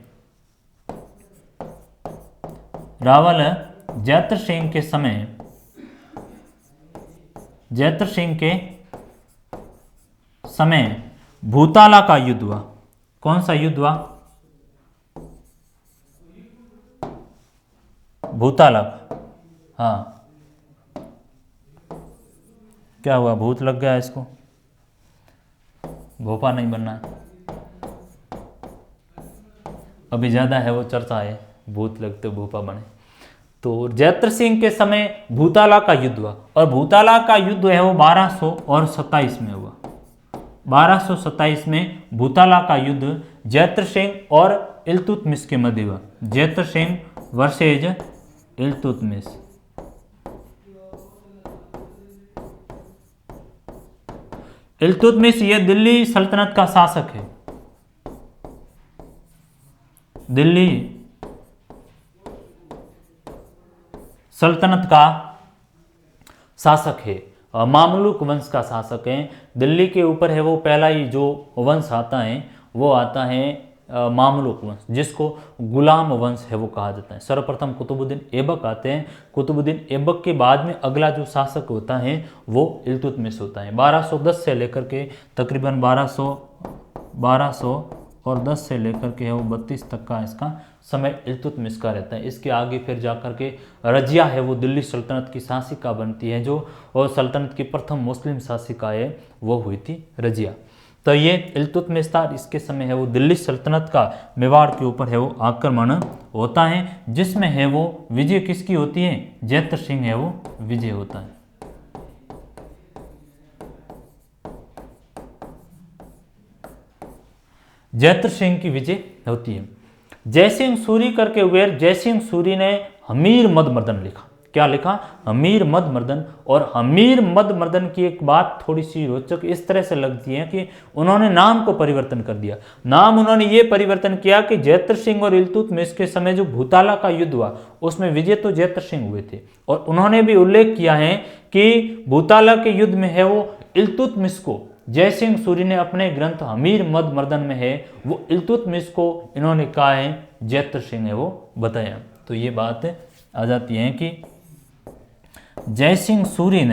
रावल जैत्र सिंह के समय जैत्र सिंह के समय भूताला का युद्ध हुआ। कौन सा युद्ध हुआ? भूताला। हाँ, क्या हुआ? भूत लग गया इसको, भोपा नहीं बनना है अभी, ज्यादा है वो चर्चा है, भूत लगते भोपा बने। तो जैत्र सिंह के समय भूताला का युद्ध हुआ और भूताला का युद्ध है वो 1227 में हुआ। 1227 में भूताला का युद्ध जैत्र सिंह और इल्तुतमिश के मध्य हुआ। जैत्र सिंह वर्सेज इल्तुतमिश। इल्तुतमिश ये दिल्ली सल्तनत का शासक है, दिल्ली सल्तनत का शासक है, मामलुक वंश का शासक है। दिल्ली के ऊपर है वो पहला ही जो वंश आता है वो आता है मामलुक वंश, जिसको गुलाम वंश है वो कहा जाता है। सर्वप्रथम कुतुबुद्दीन ऐबक आते हैं। कुतुबुद्दीन ऐबक के बाद में अगला जो शासक होता है वो इल्तुतमिश होता है। 1210 से लेकर के तकरीबन 1210 से लेकर के है वो 32 तक का इसका समय इल्तुतमिश का रहता है। इसके आगे फिर जाकर के रजिया है वो दिल्ली सल्तनत की शासिका बनती है, जो और सल्तनत की प्रथम मुस्लिम शासिका है वो हुई थी रजिया। तो ये इल्तुतमिश था। इसके समय है वो दिल्ली सल्तनत का मेवाड़ के ऊपर है वो आक्रमण होता है, जिसमें है वो विजय किसकी होती है? जैत्र सिंह है वो विजय होता है। जैत्र सिंह की विजय होती है। जयसिंह सूरी करके हुए जयसिंह सूरी ने हमीर मद मर्दन लिखा। क्या लिखा? हमीर मद मर्दन। और हमीर मद मर्दन की एक बात थोड़ी सी रोचक इस तरह से लगती है कि उन्होंने नाम को परिवर्तन कर दिया। नाम उन्होंने ये परिवर्तन किया कि जैत्र सिंह और इल्तुतमिश के समय जो भूताला का युद्ध हुआ उसमें विजय तो जैत्र सिंह हुए थे, और उन्होंने भी उल्लेख किया है कि भूताला के युद्ध में है वो इल्तुतमिश को जयसिंह सूरी ने अपने ग्रंथ हमीर मद मर्दन में है वो इल्तुतमिश को इन्होंने कहा है जैत्र सिंह है वो बताया। तो ये बात आ जाती है कि जयसिंह सूरी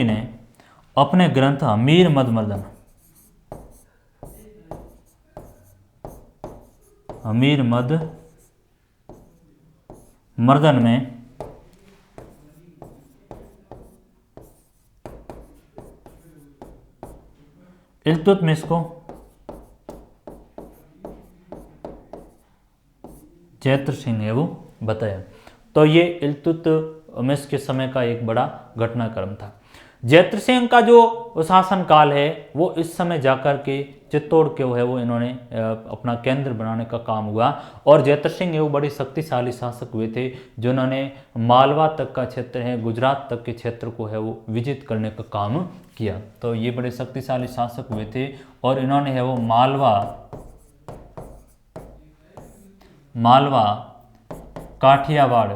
ने अपने ग्रंथ हमीर मद मर्दन में इल्तुतमिश को जैत्र सिंह है वो बताया। तो ये इल्तुतमिश के समय का एक बड़ा घटनाक्रम था। जैत्र सिंह का जो शासन काल है वो इस समय जाकर के चित्तौड़ के है वो इन्होंने अपना केंद्र बनाने का काम हुआ, और जैत्र सिंह है वो बड़े शक्तिशाली शासक हुए थे, जिन्होंने मालवा तक का क्षेत्र है, गुजरात तक के क्षेत्र को है वो विजित करने का काम किया। तो ये बड़े शक्तिशाली शासक हुए थे, और इन्होंने है वो मालवा काठियावाड़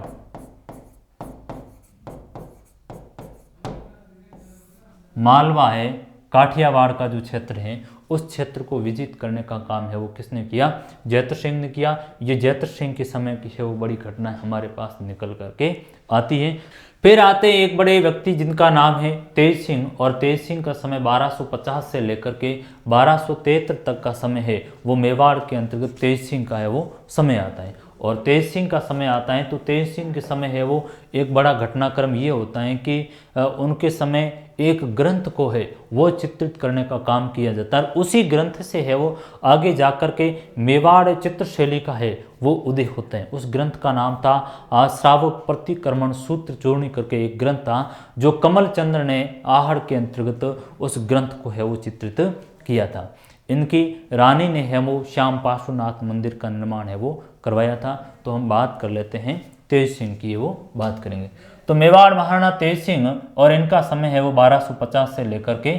मालवा है काठियावाड़ का जो क्षेत्र है उस क्षेत्र को विजित करने का काम है वो किसने किया? जैत्र सिंह ने किया। ये जैत्र सिंह के समय की है वो बड़ी घटना हमारे पास निकल करके आती है। फिर आते एक बड़े व्यक्ति जिनका नाम है तेज सिंह, और तेज सिंह का समय 1250 से लेकर के 1273 तक का समय है वो मेवाड़ के अंतर्गत तेज सिंह का है वो समय आता है। और तेज सिंह का समय आता है तो तेज सिंह के समय है वो एक बड़ा घटनाक्रम ये होता है कि उनके समय एक ग्रंथ को है वो चित्रित करने का काम किया जाता है। उसी ग्रंथ से है वो आगे जाकर के मेवाड़ चित्रशैली का है वो उदय होते हैं। उस ग्रंथ का नाम था श्रावक प्रतिक्रमण सूत्र चूर्णी करके एक ग्रंथ था, जो कमल चंद्र ने आहड़ के अंतर्गत उस ग्रंथ को है वो चित्रित किया था। इनकी रानी ने है वो श्याम पार्श्वनाथ मंदिर का निर्माण है वो करवाया था। तो हम बात कर लेते हैं तेज सिंह की, वो बात करेंगे। तो मेवाड़ महाराणा तेज सिंह और इनका समय है वो 1250 से लेकर के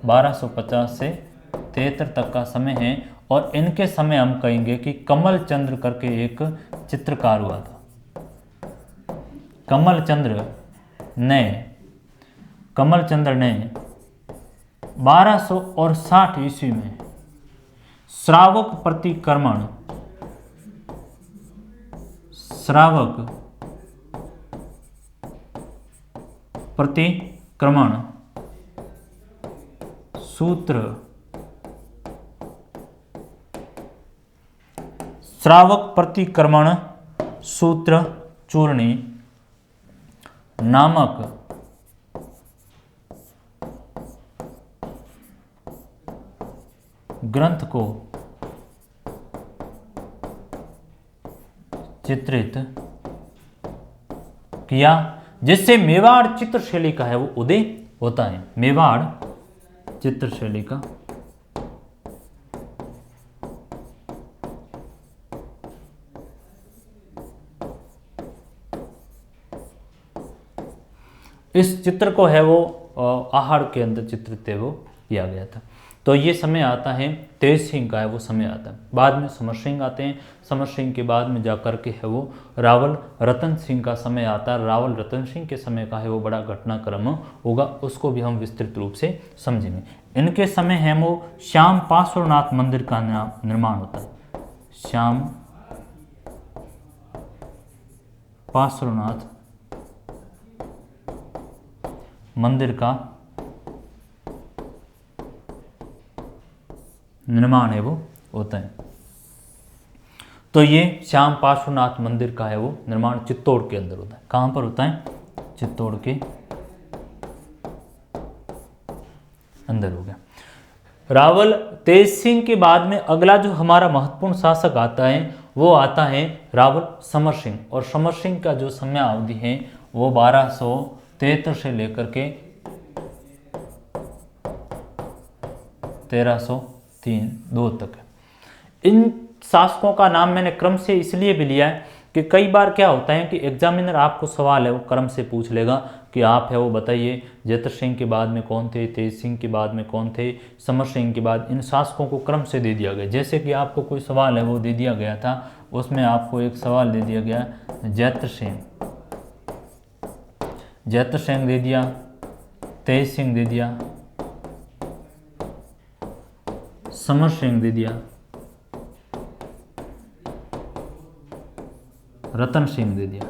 1250 से 73 तक का समय है। और इनके समय हम कहेंगे कि कमल चंद्र करके एक चित्रकार हुआ था। कमल चंद्र ने 1260 ईस्वी में श्रावक प्रतिक्रमण सूत्र श्रावक प्रतिक्रमण सूत्र चूर्णी नामक ग्रंथ को चित्रित किया, जिससे मेवाड़ चित्रशैली का है वो उदय होता है। मेवाड़ चित्रशैली का इस चित्र को है वो आहड़ के अंदर चित्रित है वो किया गया था। तो ये समय आता है तेज सिंह का है वो समय आता है। बाद में समर सिंह आते हैं, समर सिंह के बाद में जाकर के है वो रावल रतन सिंह का समय आता है। रावल रतन सिंह के समय का है वो बड़ा घटनाक्रम होगा, उसको भी हम विस्तृत रूप से समझेंगे। इनके समय है वो श्याम पार्श्वनाथ मंदिर का निर्माण होता है। श्याम पार्श्वनाथ मंदिर का निर्माण है वो होता है। तो ये श्याम पार्श्वनाथ मंदिर का है वो निर्माण चित्तौड़ के अंदर होता है। कहाँ पर होता है? चित्तौड़ के अंदर हो गया। रावल तेज सिंह के बाद में अगला जो हमारा महत्वपूर्ण शासक आता है वो आता है रावल समर सिंह। और समर सिंह का जो समय अवधि है वो 1273 से लेकर के 1302 तक है। इन शासकों का नाम मैंने क्रम से इसलिए भी लिया है कि कई बार क्या होता है कि एग्जामिनर आपको सवाल है वो क्रम से पूछ लेगा कि आप है वो बताइए जैतर सिंह के बाद में कौन थे, तेज सिंह के बाद में कौन थे, समर सिंह के बाद। इन शासकों को क्रम से दे दिया गया। जैसे कि आपको कोई सवाल है वो दे दिया गया था, उसमें आपको एक सवाल दे दिया गया जैतर सिंह, जैतर सिंह दे दिया, तेज सिंह दे दिया, समर सिंह दे दिया, रतन सिंह दे दिया।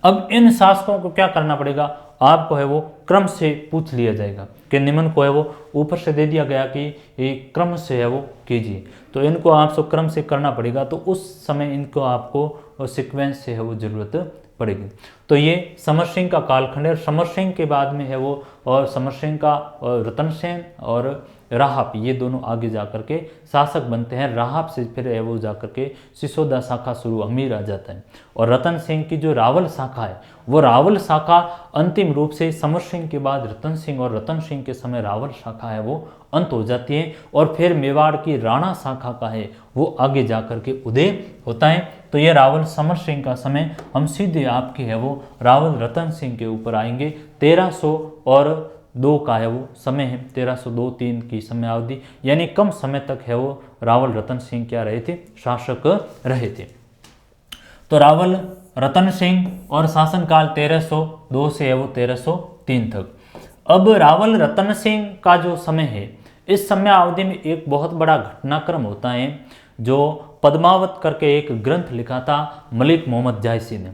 अब इन शासकों को क्या करना पड़ेगा? आपको है वो क्रम से पूछ लिया जाएगा कि निम्न को है वो ऊपर से दे दिया गया कि एक क्रम से है वो कीजिए, तो इनको आपको क्रम से करना पड़ेगा। तो उस समय इनको आपको सीक्वेंस से है वो जरूरत पड़ेगी। तो ये समर सिंह का कालखंड है। समर सिंह के बाद में है वो और समर सिंह का रतन सेन और राहप, ये दोनों आगे जाकर के शासक बनते हैं। राहप से फिर है वो जाकर के सिसोदा शाखा शुरू अमीर आ जाता है। और रतन सिंह की जो रावल शाखा है वो रावल शाखा अंतिम रूप से समर सिंह के बाद रतन सिंह और रतन सिंह के समय रावल शाखा है वो अंत हो जाती है। और फिर मेवाड़ की राणा शाखा का है वो आगे जाकर के उदय होता है। तो ये रावल समर सिंह का समय हम सीधे आपके है वो रावल रतन सिंह के ऊपर आएंगे। 1302 का है वो समय है, 1302-3 की समय अवधि, यानी कम समय तक है वो रावल रतन सिंह क्या रहे थे? शासक रहे थे। तो रावल रतन सिंह और शासनकाल 1302 से है वो 1303 तक। अब रावल रतन सिंह का जो समय है, इस समय अवधि में एक बहुत बड़ा घटनाक्रम होता है जो पद्मावत करके एक ग्रंथ लिखा था मलिक मोहम्मद जायसी ने।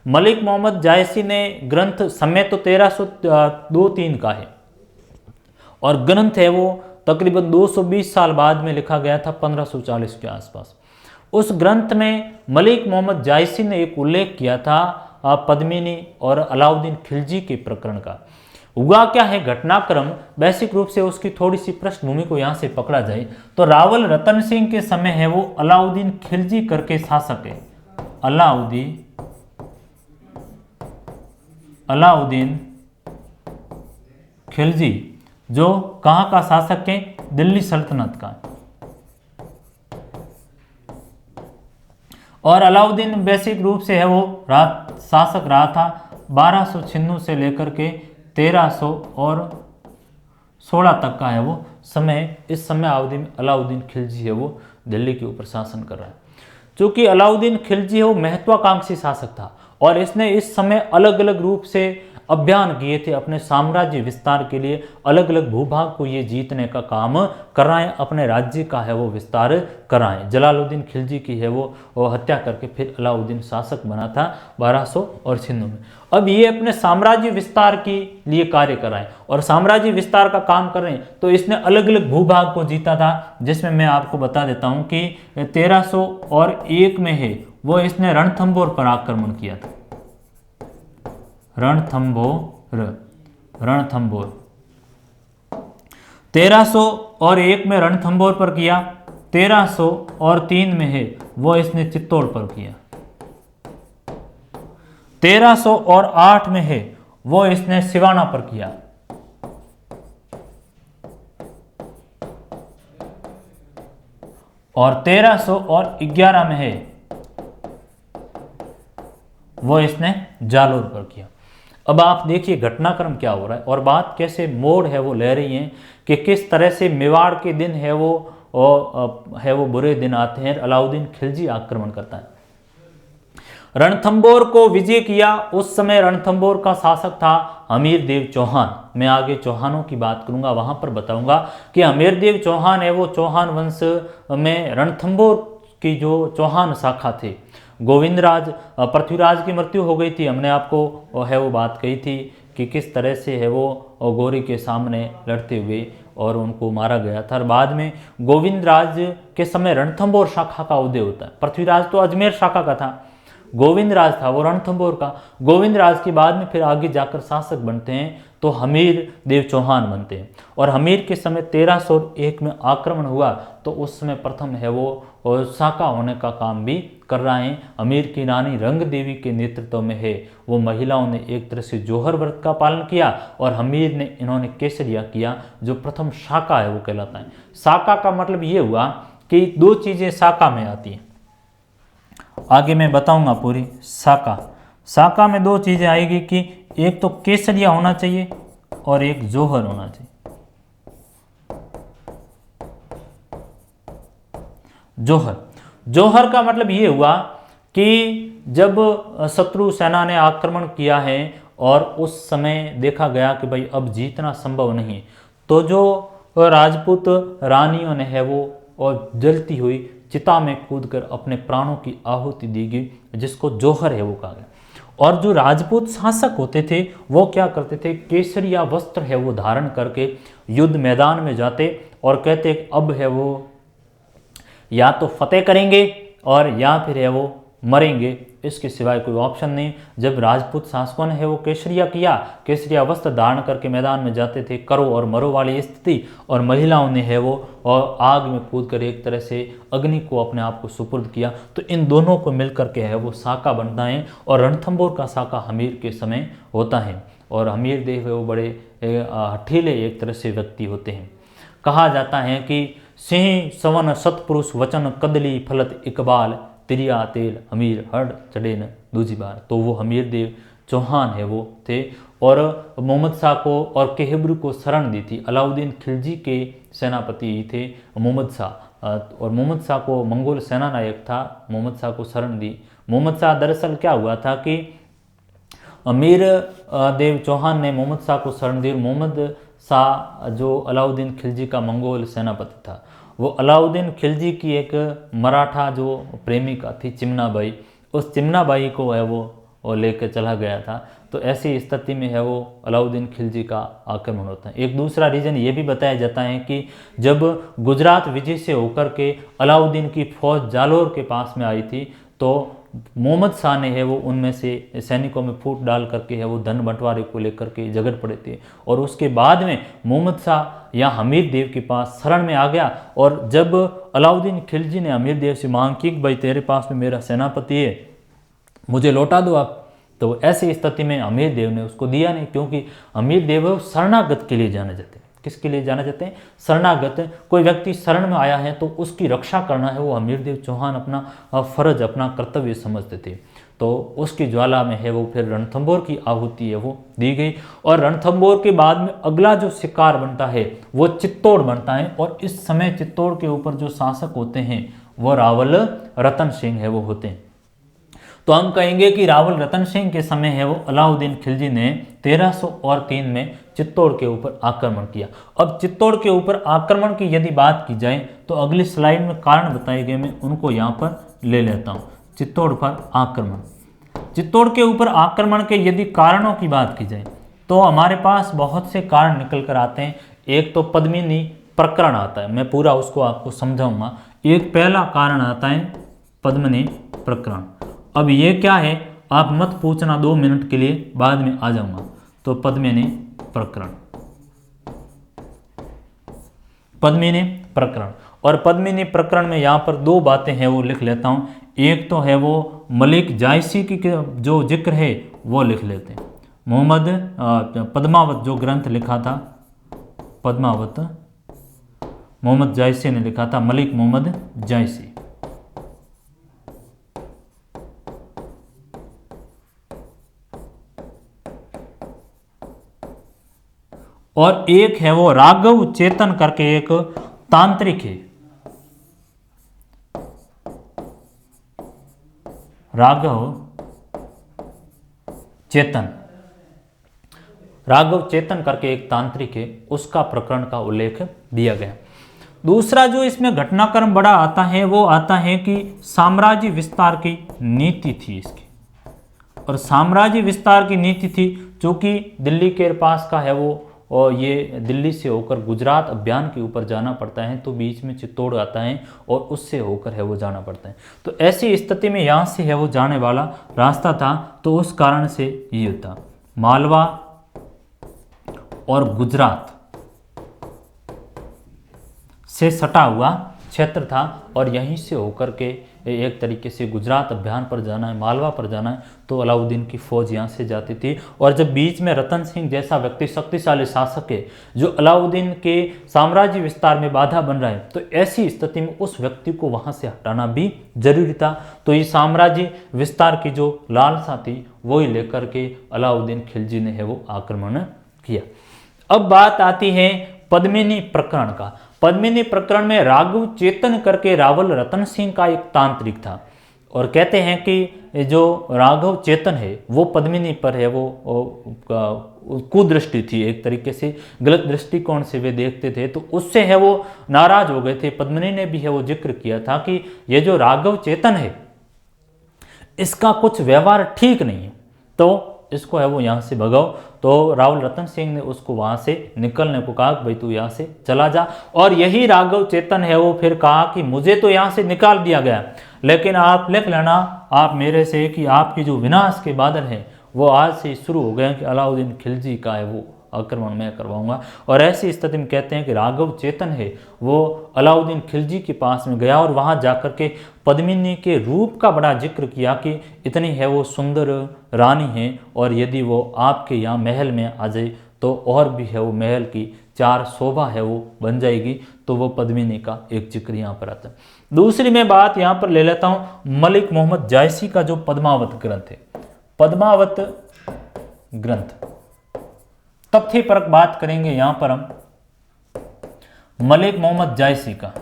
मलिक मोहम्मद जायसी ने ग्रंथ, समय तो 1302-3 का है और ग्रंथ है वो तकरीबन 220 साल बाद में लिखा गया था, 1540 के आसपास। उस ग्रंथ में मलिक मोहम्मद जायसी ने एक उल्लेख किया था पद्मिनी और अलाउद्दीन खिलजी के प्रकरण का। हुआ क्या है घटनाक्रम, बेसिक रूप से उसकी थोड़ी सी पृष्ठभूमि को यहाँ से पकड़ा जाए तो रावल रतन सिंह के समय है वो अलाउद्दीन खिलजी करके शासक है। अलाउद्दीन खिलजी जो कहाँ का शासक है? दिल्ली सल्तनत का। और अलाउद्दीन बेसिक रूप से है वो शासक रहा था 1296 से लेकर के 1316 तक का है वो समय। इस समय अवधि में अलाउद्दीन खिलजी है वो दिल्ली के ऊपर शासन कर रहा है। चूंकि अलाउद्दीन खिलजी है वो महत्वाकांक्षी शासक था और इसने इस समय अलग अलग रूप से अभियान किए थे अपने साम्राज्य विस्तार के लिए। अलग अलग भूभाग को ये जीतने का काम कर रहा है, अपने राज्य का है वो विस्तार कर रहा है। जलालुद्दीन खिलजी की है वो हत्या करके फिर अलाउद्दीन शासक बना था 1296 में। अब ये अपने साम्राज्य विस्तार के लिए कार्य कर रहा है और साम्राज्य विस्तार का काम कर रहे हैं। तो इसने अलग अलग भूभाग को जीता था, जिसमें मैं आपको बता देता हूँ कि 1301 में है वो इसने रणथंभौर पर आक्रमण किया था। रणथंभौर 1301 में रणथंभौर पर किया। 1303 में है वो इसने चित्तौड़ पर किया। 1308 में है वो इसने सिवाना पर किया। और 1311 में है वो इसने जालोर पर किया। अब आप देखिए घटनाक्रम क्या हो रहा है और बात कैसे मोड़ है वो ले रही है कि किस तरह से मेवाड़ के दिन है वो बुरे दिन आते हैं। अलाउद्दीन खिलजी आक्रमण करता है, रणथंबोर को विजय किया। उस समय रणथंबोर का शासक था हमीर देव चौहान। मैं आगे चौहानों की बात करूंगा, वहां पर बताऊंगा कि हमीर देव चौहान है वो चौहान वंश में रणथंबोर की जो चौहान शाखा थे। गोविंदराज पृथ्वीराज की मृत्यु हो गई थी, हमने आपको है वो बात कही थी कि किस तरह से है वो गौरी के सामने लड़ते हुए और उनको मारा गया था। और बाद में गोविंदराज के समय रणथंबोर शाखा का उदय होता है। पृथ्वीराज तो अजमेर शाखा का था, गोविंदराज था वो रणथंबोर का। गोविंदराज के बाद में फिर आगे जाकर शासक बनते हैं तो हमीर देव चौहान बनते हैं। और हमीर के समय 1301 में आक्रमण हुआ तो उस समय प्रथम है वो शाका होने का काम भी कर रहे हैं। हमीर की रानी रंग देवी के नेतृत्व में है वो महिलाओं ने एक तरह से जोहर व्रत का पालन किया और हमीर ने इन्होंने केसरिया किया जो प्रथम शाका है वो कहलाता है। शाका का मतलब ये हुआ कि दो चीज़ें शाका में आती हैं, आगे मैं बताऊंगा पूरी। शाका में दो चीजें आएगी कि एक तो केसरिया होना चाहिए और एक जोहर होना चाहिए। जोहर का मतलब ये हुआ कि जब शत्रु सेना ने आक्रमण किया है और उस समय देखा गया कि भाई अब जीतना संभव नहीं है, तो जो राजपूत रानियों ने है वो और जलती हुई चिता में कूदकर अपने प्राणों की आहुति दी गई, जिसको जोहर है वो कहा गया। और जो राजपूत शासक होते थे वो क्या करते थे, केसरिया वस्त्र है वो धारण करके युद्ध मैदान में जाते और कहते अब है वो या तो फतेह करेंगे और या फिर है वो मरेंगे, इसके सिवाय कोई ऑप्शन नहीं। जब राजपूत शासकों ने है वो केसरिया किया, केसरिया वस्त्र धारण करके मैदान में जाते थे, करो और मरो वाली स्थिति, और महिलाओं ने है वो और आग में कूदकर एक तरह से अग्नि को अपने आप को सुपुर्द किया, तो इन दोनों को मिलकर के है वो शाका बनता है। और रणथंबोर का शाका हमीर के समय होता है और हमीर देव है वो बड़े हठीले एक तरह से व्यक्ति होते हैं। कहा जाता है कि सिंह सवन सतपुरुष वचन कदली फलत इकबाल तिरिया तेल हमीर हर चढ़े न दूजी बार। तो वो हमीर देव चौहान है वो थे और मोहम्मद शाह को और केहब्रू को शरण दी थी। अलाउद्दीन खिलजी के सेनापति थे मोहम्मद शाह और मोहम्मद शाह को मंगोल सेना नायक था, मोहम्मद शाह को शरण दी। मोहम्मद शाह दरअसल क्या हुआ था कि अमीर देव चौहान ने मोहम्मद शाह को शरण दी। मोहम्मद शाह जो अलाउद्दीन खिलजी का मंगोल सेनापति था, वो अलाउद्दीन खिलजी की एक मराठा जो प्रेमिका थी चिमनाबाई, उस चिमनाबाई को है वो लेकर चला गया था। तो ऐसी स्थिति में है वो अलाउद्दीन खिलजी का आक्रमण होता है। एक दूसरा रीज़न ये भी बताया जाता है कि जब गुजरात विजय से होकर के अलाउद्दीन की फौज जालोर के पास में आई थी तो मोहम्मद शाह ने है वो उनमें से सैनिकों में फूट डाल करके है वो धन बंटवारे को लेकर के झगड़ पड़े थे और उसके बाद में मोहम्मद शाह या हमीर देव के पास शरण में आ गया। और जब अलाउद्दीन खिलजी ने हमीर देव से मांग की कि भाई तेरे पास में मेरा सेनापति है, मुझे लौटा दो आप, तो ऐसी स्थिति में हमीर देव ने उसको दिया नहीं, क्योंकि हमीर देव शरणागत के लिए जाने जाते हैं। किसके लिए जाना चाहते हैं? शरणागत। कोई व्यक्ति शरण में आया है तो उसकी रक्षा करना है वो हमीर देव चौहान अपना फर्ज अपना कर्तव्य समझते थे। तो उसकी ज्वाला में है वो फिर रणथंबोर की आहुति है वो दी गई। और रणथंबोर के बाद में अगला जो शिकार बनता है वो चित्तौड़ बनता है और इस समय चित्तौड़ के ऊपर जो शासक होते हैं वो रावल रतन सिंह है वो होते हैं। तो हम कहेंगे कि रावल रतन सिंह के समय है वो अलाउद्दीन खिलजी ने 1303 में चित्तौड़ के ऊपर आक्रमण किया। अब चित्तौड़ के ऊपर आक्रमण की यदि बात की जाए तो अगली स्लाइड में कारण बताए गए, मैं उनको यहाँ पर ले लेता हूँ। चित्तौड़ पर आक्रमण, चित्तौड़ के ऊपर आक्रमण के यदि कारणों की बात की जाए तो हमारे पास बहुत से कारण निकल कर आते हैं। एक तो पद्मिनी प्रकरण आता है, मैं पूरा उसको आपको समझाऊंगा। एक पहला कारण आता है पद्मिनी प्रकरण। अब ये क्या है आप मत पूछना, 2 मिनट के लिए बाद में आ जाऊंगा। तो पद्मिनी प्रकरण, पद्मिनी प्रकरण, और पद्मिनी प्रकरण में यहाँ पर 2 बातें हैं वो लिख लेता हूँ। एक तो है वो मलिक जायसी की जो जिक्र है वो लिख लेते हैं। मोहम्मद पद्मावत जो ग्रंथ लिखा था, पद्मावत मोहम्मद जायसी ने लिखा था, मलिक मोहम्मद जायसी। और एक है वो राघव चेतन करके एक तांत्रिक है, राघव चेतन, राघव चेतन करके एक तांत्रिक है, उसका प्रकरण का उल्लेख दिया गया। दूसरा जो इसमें घटनाक्रम बड़ा आता है वो आता है कि साम्राज्य विस्तार की नीति थी इसकी, और साम्राज्य विस्तार की नीति थी चूंकि दिल्ली के पास का है वो, और ये दिल्ली से होकर गुजरात अभियान के ऊपर जाना पड़ता है, तो बीच में चित्तौड़ आता है और उससे होकर है वो जाना पड़ता है। तो ऐसी स्थिति में यहाँ से है वो जाने वाला रास्ता था, तो उस कारण से ये था मालवा और गुजरात से सटा हुआ क्षेत्र था, और यहीं से होकर के एक तरीके से गुजरात अभियान पर जाना है, मालवा पर जाना है, तो अलाउद्दीन की फौज यहाँ से जाती थी। और जब बीच में रतन सिंह जैसा व्यक्ति शक्तिशाली शासक है जो अलाउद्दीन के साम्राज्य विस्तार में बाधा बन रहा है, तो ऐसी स्थिति में उस व्यक्ति को वहाँ से हटाना भी जरूरी था। तो ये साम्राज्य विस्तार की जो लालसा थी वही लेकर के अलाउद्दीन खिलजी ने है वो आक्रमण किया। अब बात आती है पद्मिनी प्रकरण का। पद्मिनी प्रकरण में राघव चेतन करके रावल रतन सिंह का एक तांत्रिक था, और कहते हैं कि जो राघव चेतन है वो पद्मिनी पर है वो कुदृष्टि थी, एक तरीके से गलत दृष्टिकोण से वे देखते थे, तो उससे है वो नाराज हो गए थे। पद्मिनी ने भी है वो जिक्र किया था कि ये जो राघव चेतन है इसका कुछ व्यवहार ठीक नहीं है, तो इसको है वो यहाँ से भगाओ। तो रावल रतन सिंह ने उसको वहाँ से निकलने को कहा, भाई तू यहाँ से चला जा। और यही राघव चेतन है वो फिर कहा कि मुझे तो यहाँ से निकाल दिया गया, लेकिन आप लिख लेना आप मेरे से कि आपकी जो विनाश के बादल हैं वो आज से शुरू हो गए कि अलाउद्दीन खिलजी का है वो आक्रमण मैं करवाऊंगा। और ऐसी स्थिति में कहते हैं कि राघव चेतन है वो अलाउद्दीन खिलजी के पास में गया और वहाँ जाकर के पद्मिनी के रूप का बड़ा जिक्र किया कि इतनी है वो सुंदर रानी है, और यदि वो आपके यहाँ महल में आ जाए तो और भी है वो महल की 4 शोभा है वो बन जाएगी। तो वो पद्मिनी का एक जिक्र यहाँ पर आता है। दूसरी मैं बात यहाँ पर ले लेता हूँ मलिक मोहम्मद जायसी का जो पद्मावत ग्रंथ है, पद्मावत ग्रंथ, तथ्यपरक बात करेंगे यहां पर हम मलिक मोहम्मद जायसी का।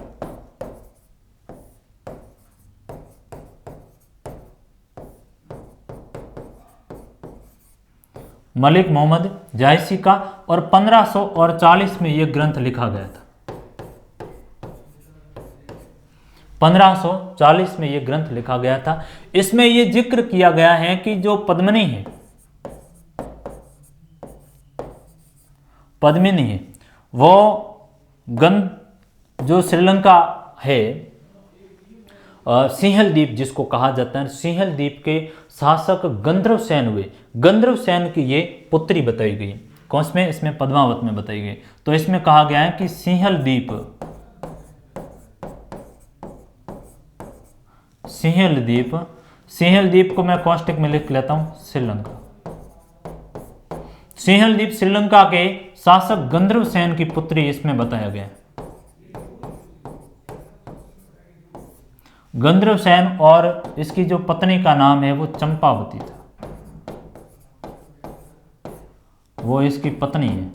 मलिक मोहम्मद जायसी का, और 1540 में यह ग्रंथ लिखा गया था। 1540 में यह ग्रंथ लिखा गया था। इसमें यह जिक्र किया गया है कि जो पद्मिनी है, पद्मिनी है वो जो श्रीलंका है, सिंहल द्वीप जिसको कहा जाता है, सिंहल द्वीप के शासक गंधर्व सेन हुए, गंधर्व सेन की ये पुत्री बताई गई। कौन में? इसमें पद्मावत में बताई गई। तो इसमें कहा गया है कि सिंहल द्वीप, सिंहल द्वीप, सिंहल द्वीप को मैं कॉस्टिक में लिख लेता हूं श्रीलंका। सिंहल द्वीप श्रीलंका के शासक गंधर्व सेन की पुत्री इसमें बताया गया है। गंधर्व सेन, और इसकी जो पत्नी का नाम है वो चंपावती था, वो इसकी पत्नी है।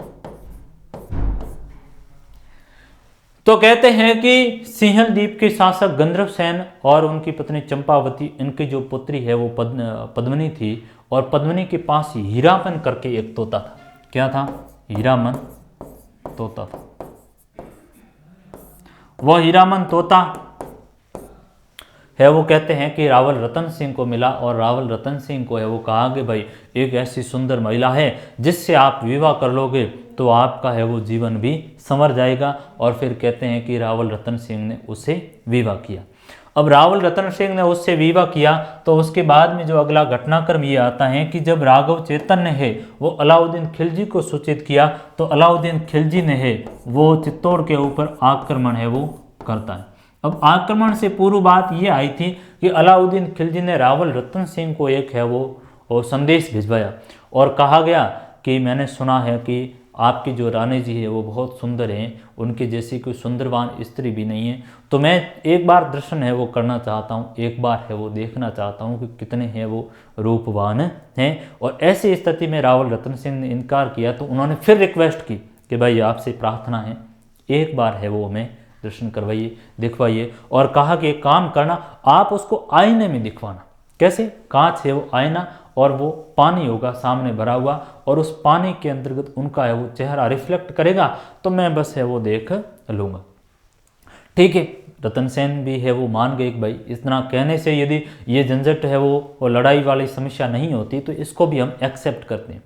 तो कहते हैं कि सिंहल द्वीप के शासक गंधर्व सेन और उनकी पत्नी चंपावती, इनकी जो पुत्री है वो पद्मिनी थी, और पद्मिनी के पास हीरामन करके एक तोता था। क्या था? हीरामन तोता था। वह हीरामन तोता है वो कहते हैं कि रावल रतन सिंह को मिला, और रावल रतन सिंह को है वो कहा कि भाई एक ऐसी सुंदर महिला है जिससे आप विवाह कर लोगे तो आपका है वो जीवन भी संवर जाएगा। और फिर कहते हैं कि रावल रतन सिंह ने उससे विवाह किया। अब रावल रतन सिंह ने उससे विवाह किया, तो उसके बाद में जो अगला घटनाक्रम ये आता है कि जब राघव चेतन ने है वो अलाउद्दीन खिलजी को सूचित किया, तो अलाउद्दीन खिलजी ने है वो चित्तौड़ के ऊपर आक्रमण है वो करता है। अब आक्रमण से पूर्व बात ये आई थी कि अलाउद्दीन खिलजी ने रावल रतन सिंह को एक है वो और संदेश भिजवाया और कहा गया कि मैंने सुना है कि आपकी जो रानी जी है वो बहुत सुंदर हैं, उनके जैसी कोई सुंदरवान स्त्री भी नहीं है, तो मैं एक बार दर्शन है वो करना चाहता हूँ, एक बार है वो देखना चाहता हूँ कि कितने हैं वो रूपवान हैं। और ऐसी स्थिति में रावल रतन सिंह ने इनकार किया, तो उन्होंने फिर रिक्वेस्ट की कि भाई आपसे प्रार्थना है, एक बार है वो हमें दर्शन करवाइए, दिखवाइए। और कहा कि एक काम करना, आप उसको आईने में दिखवाना। कैसे? कांच है वो आईना और वो पानी होगा सामने भरा हुआ, और उस पानी के अंतर्गत उनका है वो चेहरा रिफ्लेक्ट करेगा, तो मैं बस है वो देख लूँगा। ठीक है, रतन सेन भी है वो मान गए कि भाई इतना कहने से यदि ये झंझट है वो लड़ाई वाली समस्या नहीं होती, तो इसको भी हम एक्सेप्ट करते हैं।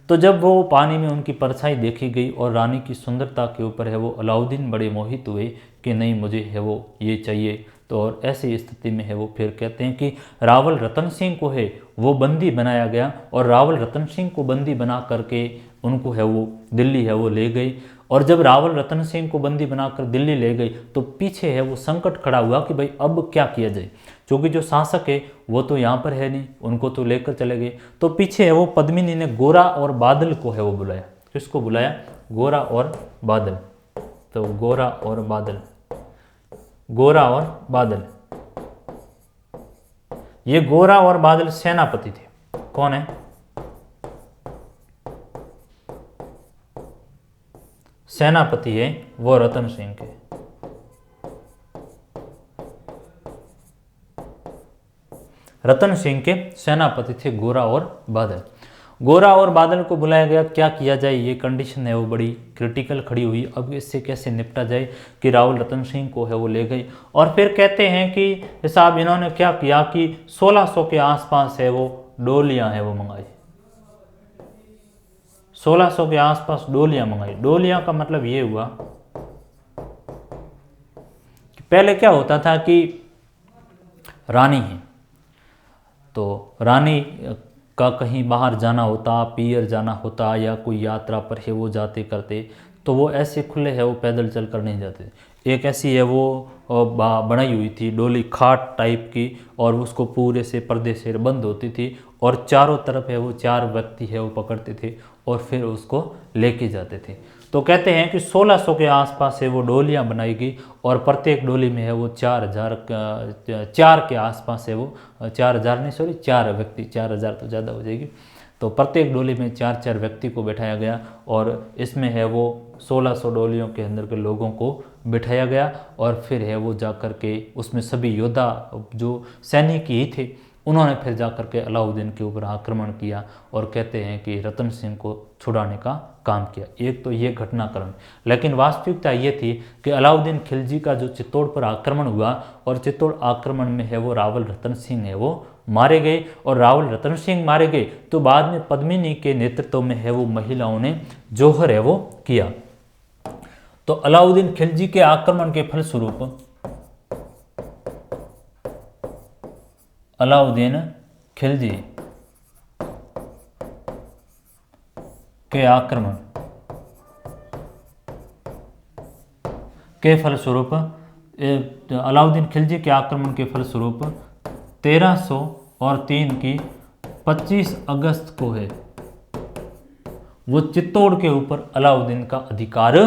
तो जब वो पानी में उनकी परछाई देखी गई और रानी की सुंदरता के ऊपर है वो अलाउद्दीन बड़े मोहित हुए कि नहीं मुझे है वो ये चाहिए। तो और ऐसी स्थिति में है वो फिर कहते हैं कि रावल रतन सिंह को है वो बंदी बनाया गया, और रावल रतन सिंह को बंदी बना करके उनको है वो दिल्ली है वो ले गई। और जब रावल रतन सिंह को बंदी बनाकर दिल्ली ले गई, तो पीछे है वो संकट खड़ा हुआ कि भाई अब क्या किया जाए, क्योंकि जो शासक है वो तो यहाँ पर है नहीं, उनको तो लेकर चले गए। तो पीछे है वो पद्मिनी ने गोरा और बादल को है वो बुलाया। किसको बुलाया? गोरा और बादल। तो गोरा और बादल, गोरा और बादल, ये गोरा और बादल सेनापति थे। कौन है? सेनापति है वो रतन सिंह के। रतन सिंह के सेनापति थे गोरा और बादल। गोरा और बादल को बुलाया गया, क्या किया जाए, ये कंडीशन है वो बड़ी क्रिटिकल खड़ी हुई, अब इससे कैसे निपटा जाए, कि रावल रतन सिंह को है वो ले गई। और फिर कहते हैं कि साहब इन्होंने क्या किया कि 1600 के आसपास है वो डोलियां है वो मंगाई। 1600 के आसपास डोलियां मंगाई। डोलियां का मतलब ये हुआ कि पहले क्या होता था कि रानी है, तो रानी का कहीं बाहर जाना होता, पियर जाना होता, या कोई यात्रा पर है वो जाते करते, तो वो ऐसे खुले है वो पैदल चल कर नहीं जाते। एक ऐसी है वो बनाई हुई थी डोली, खाट टाइप की, और उसको पूरे से पर्दे से बंद होती थी, और चारों तरफ है वो 4 व्यक्ति है वो पकड़ते थे और फिर उसको लेके जाते थे। तो कहते हैं कि 1600 के आसपास है वो डोलियाँ बनाई गई, और प्रत्येक डोली में है वो 4 के आसपास है वो 4000 नहीं सॉरी 4 व्यक्ति, 4000 तो ज़्यादा हो जाएगी। तो प्रत्येक डोली में 4 व्यक्ति को बैठाया गया, और इसमें है वो 1600 डोलियों के अंदर के लोगों को बिठाया गया। और फिर है वो जा कर के उसमें सभी योद्धा जो सैनिक ही थे, उन्होंने फिर जा कर के अलाउद्दीन के ऊपर आक्रमण किया, और कहते हैं कि रतन सिंह को छुड़ाने का काम किया। एक तो ये घटनाक्रम, लेकिन वास्तविकता ये थी कि अलाउद्दीन खिलजी का जो चित्तौड़ पर आक्रमण हुआ, और चित्तौड़ आक्रमण में है वो रावल रतन सिंह है वो मारे गए। और रावल रतन सिंह मारे गए तो बाद में पद्मिनी के नेतृत्व में है वो महिलाओं ने जोहर है वो किया। तो अलाउद्दीन खिलजी के आक्रमण के फलस्वरूप अलाउद्दीन खिलजी के आक्रमण के फलस्वरूप अलाउद्दीन खिलजी के आक्रमण के फलस्वरूप 1303 की 25 अगस्त को है वो चित्तौड़ के ऊपर अलाउद्दीन का अधिकार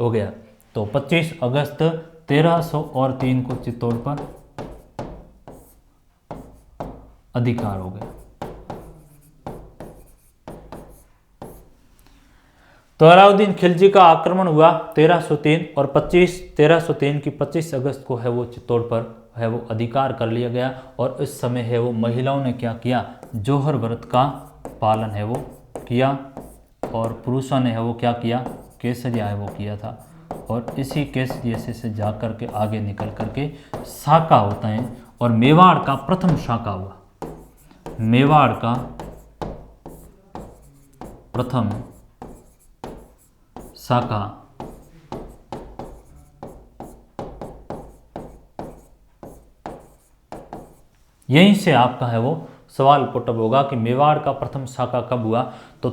हो गया। तो 25 अगस्त 1303 को चित्तौड़ पर अधिकार हो गया। तो अलाउद्दीन खिलजी का आक्रमण हुआ 1303, और 1303 की 25 अगस्त को है वो चित्तौड़ पर है वो अधिकार कर लिया गया। और इस समय है वो महिलाओं ने क्या किया, जोहर व्रत का पालन है वो किया, और पुरुषों ने है वो क्या किया, केसरिया है वो किया था। और इसी केसरिया से जा कर के आगे निकल करके शाका होता है, और मेवाड़ का प्रथम शाका हुआ। मेवाड़ का प्रथम शाका यहीं से आपका है वो सवाल पुटअप होगा कि मेवाड़ का प्रथम शाका कब हुआ। तो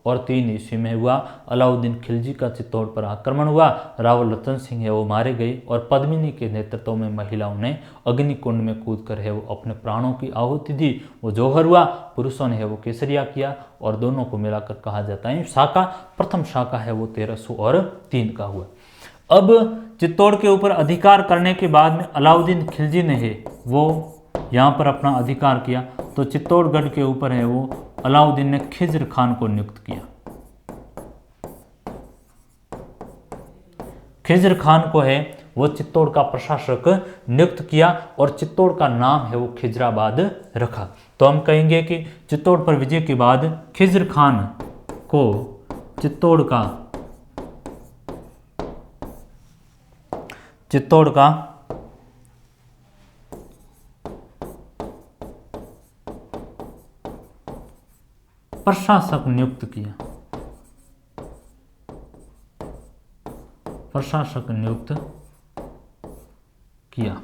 और 3 ईस्वी में हुआ। अलाउद्दीन खिलजी का चित्तौड़ पर आक्रमण हुआ, रावल रतन सिंह है वो मारे गए और पद्मिनी के नेतृत्व में महिलाओं ने अग्निकुंड में कूद कर है वो अपने प्राणों की आहुति दी, वो जौहर हुआ। पुरुषों ने है वो केसरिया किया और दोनों को मिलाकर कहा जाता है शाका। प्रथम शाका है वो 1303 का हुआ। अब चित्तौड़ के ऊपर अधिकार करने के बाद में अलाउद्दीन खिलजी ने है वो यहाँ पर अपना अधिकार किया, तो चित्तौड़गढ़ के ऊपर है वो अलाउद्दीन ने खिज्र खान को नियुक्त किया। खिज्र खान को है वो चित्तौड़ का प्रशासक नियुक्त किया और चित्तौड़ का नाम है वो खिजराबाद रखा। तो हम कहेंगे कि चित्तौड़ पर विजय के बाद खिज्र खान को चित्तौड़ का प्रशासक नियुक्त किया।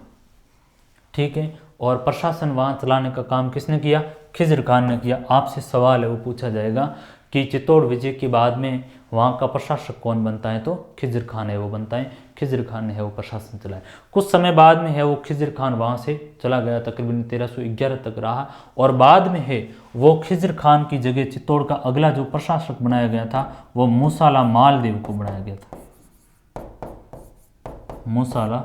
ठीक है, और प्रशासन वहां चलाने का काम किसने किया? खिज्र खान ने किया। आपसे सवाल है वो पूछा जाएगा कि चित्तौड़ विजय के बाद में वहाँ का प्रशासक कौन बनता है? तो खिज्र खान है वो बनता है। खिज्र खान ने है वो प्रशासन चलाया। कुछ समय बाद में है वो खिज्र खान वहाँ से चला गया, तकरीबन 1311 तक रहा और बाद में है वो खिज्र खान की जगह चित्तौड़ का अगला जो प्रशासक बनाया गया था वो मूसाला मालदेव को बनाया गया था। मूसाला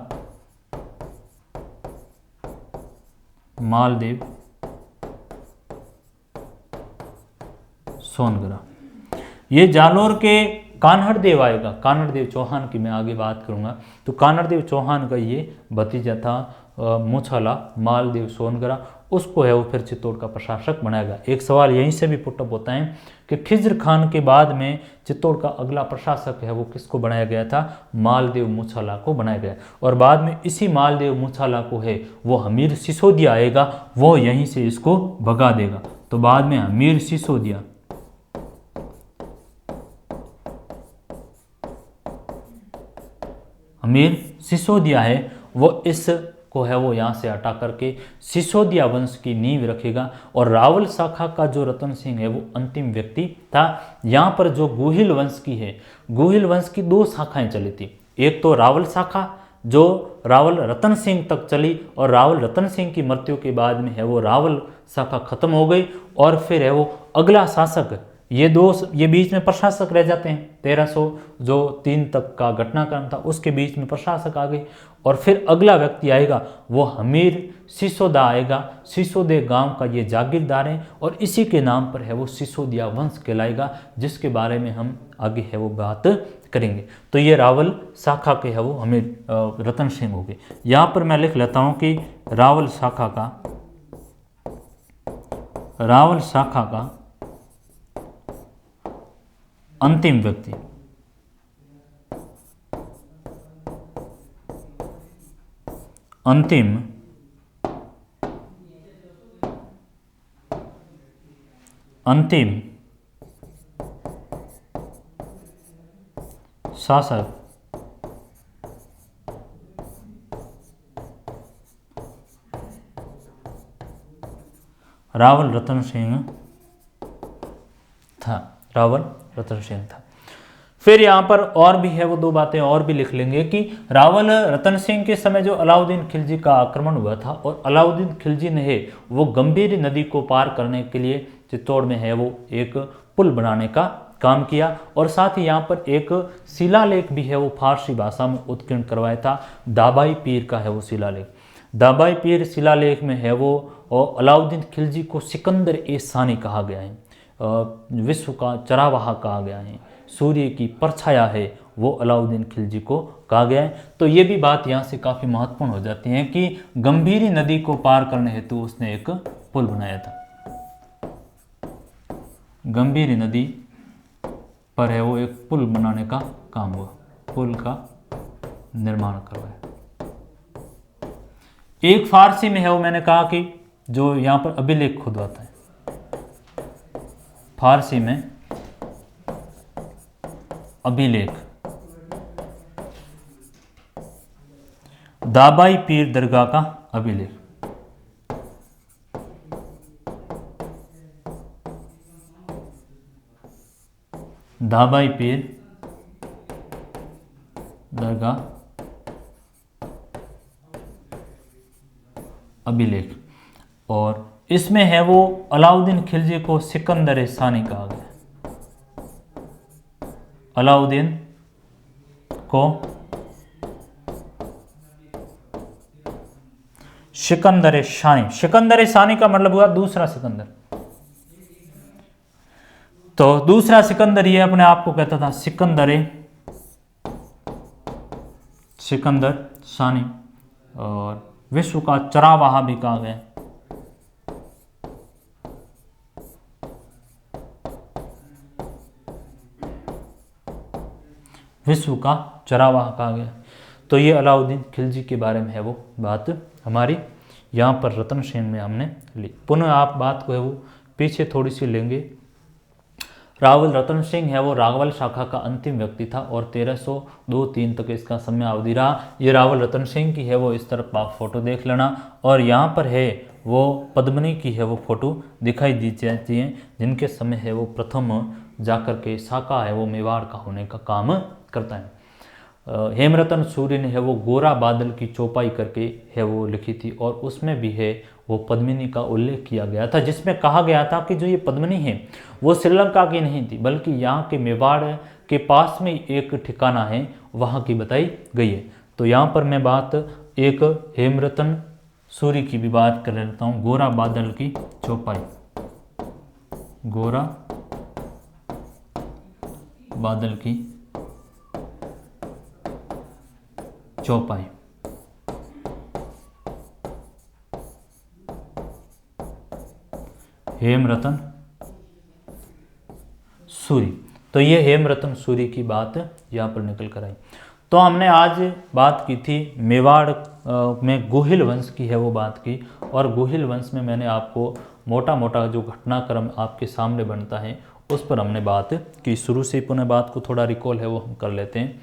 मालदेव सोनगरा। ये जालोर के कान्हड़देव आएगा, कान्हड़देव चौहान की मैं आगे बात करूंगा। तो कान्हड़देव चौहान का ये भतीजा था मूसाला मालदेव सोनगरा, उसको है वो फिर चित्तौड़ का प्रशासक बनाएगा। एक सवाल यहीं से भी पुटअप होता है कि खिज्र खान के बाद में चित्तौड़ का अगला प्रशासक है वो किसको बनाया गया था? मालदेव मूसाला को बनाया गया और बाद में इसी मालदेव मूसाला को है वो हमीर सिसोदिया आएगा, वो यहीं से इसको भगा देगा। तो बाद में हमीर सिसोदिया है वो इस को है वो यहाँ से हटा करके सिसोदिया वंश की नींव रखेगा और रावल शाखा का जो रतन सिंह है वो अंतिम व्यक्ति था। यहाँ पर जो गोहिल वंश की है, गोहिल वंश की 2 शाखाएं चली थी। एक तो रावल शाखा जो रावल रतन सिंह तक चली और रावल रतन सिंह की मृत्यु के बाद में है वो रावल शाखा खत्म हो गई और फिर है वो अगला शासक, ये बीच में प्रशासक रह जाते हैं। 1303 तक का घटनाक्रम था, उसके बीच में प्रशासक आ गए और फिर अगला व्यक्ति आएगा वो हमीर सिसोदा आएगा। सिसोदे गांव का ये जागीरदार है और इसी के नाम पर है वो सिसोदिया वंश कहलाएगा, जिसके बारे में हम आगे है वो बात करेंगे। तो ये रावल शाखा के है वो हमीर रतन सिंह हो गए। यहाँ पर मैं लिख लेता हूँ कि रावल शाखा का अंतिम व्यक्ति अंतिम शासक रावल रतन सिंह था। फिर यहाँ पर और भी है वो 2 बातें और भी लिख लेंगे कि रावल रतन सिंह के समय जो अलाउद्दीन खिलजी का आक्रमण हुआ था और अलाउद्दीन खिलजी ने है वो गंभीर नदी को पार करने के लिए चित्तौड़ में है वो एक पुल बनाने का काम किया और साथ ही यहाँ पर एक शिलालेख भी है वो फारसी भाषा में उत्कीर्ण करवाया था। दाबाई पीर का है वो शिलालेख। दाबाई पीर शिलालेख में है वो और अलाउद्दीन खिलजी को सिकंदर ए सानी कहा गया है, विश्व का चरावाहा कहा गया है, सूर्य की परछाया है वो अलाउद्दीन खिलजी को कहा गया है। तो ये भी बात यहाँ से काफ़ी महत्वपूर्ण हो जाती है कि गंभीरी नदी को पार करने हेतु उसने एक पुल बनाया था। गंभीरी नदी पर है वो एक पुल बनाने का काम हुआ, पुल का निर्माण करवाया। एक फारसी में है वो मैंने कहा कि जो यहाँ पर अभिलेख खुदवाता है, फारसी में अभिलेख दाबाई पीर दरगाह का अभिलेख। धाबाई पीर दरगाह अभिलेख। और इसमें है वो अलाउद्दीन खिलजी को सिकंदर सानी कहा गया। अलाउद्दीन को सिकंदर शानी, सिकंदर शानी का मतलब हुआ दूसरा सिकंदर। तो दूसरा सिकंदर ये अपने आप को कहता था सिकंदर शानी, और विश्व का चरावाहा भी कहा गया। विश्व का चरावाहा कहा गया। तो ये अलाउद्दीन खिलजी के बारे में है वो बात हमारी यहाँ पर रतन सेन में हमने ली। पुनः आप बात को है वो पीछे थोड़ी सी लेंगे। रावल रतन सिंह है वो रावल शाखा का अंतिम व्यक्ति था और 1302-3 तक इसका समय अवधि रहा। ये रावल रतन सिंह की है वो, इस तरफ आप फोटो देख लेना। और यहाँ पर है वो पद्मिनी की है वो फोटो दिखाई दी जाती है, जिनके समय है वो प्रथम जाकर के शाखा है वो मेवाड़ का होने का काम करता है। हेमरतन सूरी ने है वो गोरा बादल की चौपाई करके है वो लिखी थी, और उसमें भी है वो पद्मिनी का उल्लेख किया गया था, जिसमें कहा गया था कि जो ये पद्मिनी है वो श्रीलंका की नहीं थी, बल्कि यहाँ के मेवाड़ के पास में एक ठिकाना है वहाँ की बताई गई है। तो यहाँ पर मैं बात एक हेमरतन सूरी की भी बात कर लेता हूँ। गोरा बादल की चौपाई, गोरा बादल की चौपाई। हेमरतन सूरी। तो ये हेमरतन सूरी की बात यहाँ पर निकल कर आई। तो हमने आज बात की थी मेवाड़ में गोहिल वंश की है वो बात की, और गोहिल वंश में मैंने आपको मोटा मोटा जो घटनाक्रम आपके सामने बनता है उस पर हमने बात की। शुरू से पुनः बात को थोड़ा रिकॉल है वो हम कर लेते हैं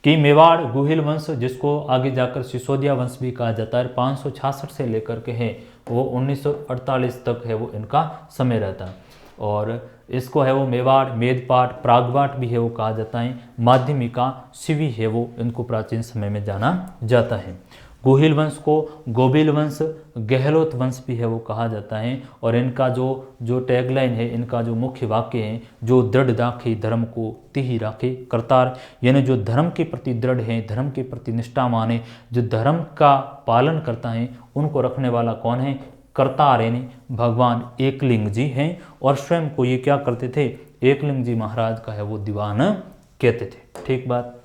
कि मेवाड़ गोहिल वंश, जिसको आगे जाकर सिसोदिया वंश भी कहा जाता है, 566 से लेकर के है वो 1948 तक है वो इनका समय रहता है। और इसको है वो मेवाड़, मेदपाट, प्रागवाट भी है वो कहा जाता है। माध्यमिका, सिवी है वो इनको प्राचीन समय में जाना जाता है। गोहिल वंश को गोबिल वंश, गहलोत वंश भी है वो कहा जाता है। और इनका जो टैगलाइन है, इनका जो मुख्य वाक्य है, जो दृढ़ राखे धर्म को तिहि राखे करतार, यानी जो धर्म के प्रति दृढ़ है, धर्म के प्रति निष्ठावान है, जो धर्म का पालन करता है, उनको रखने वाला कौन है? करतार, यानी भगवान एकलिंग जी हैं। और स्वयं को ये क्या करते थे? एकलिंग जी महाराज का है वो दीवान कहते थे। ठीक बात।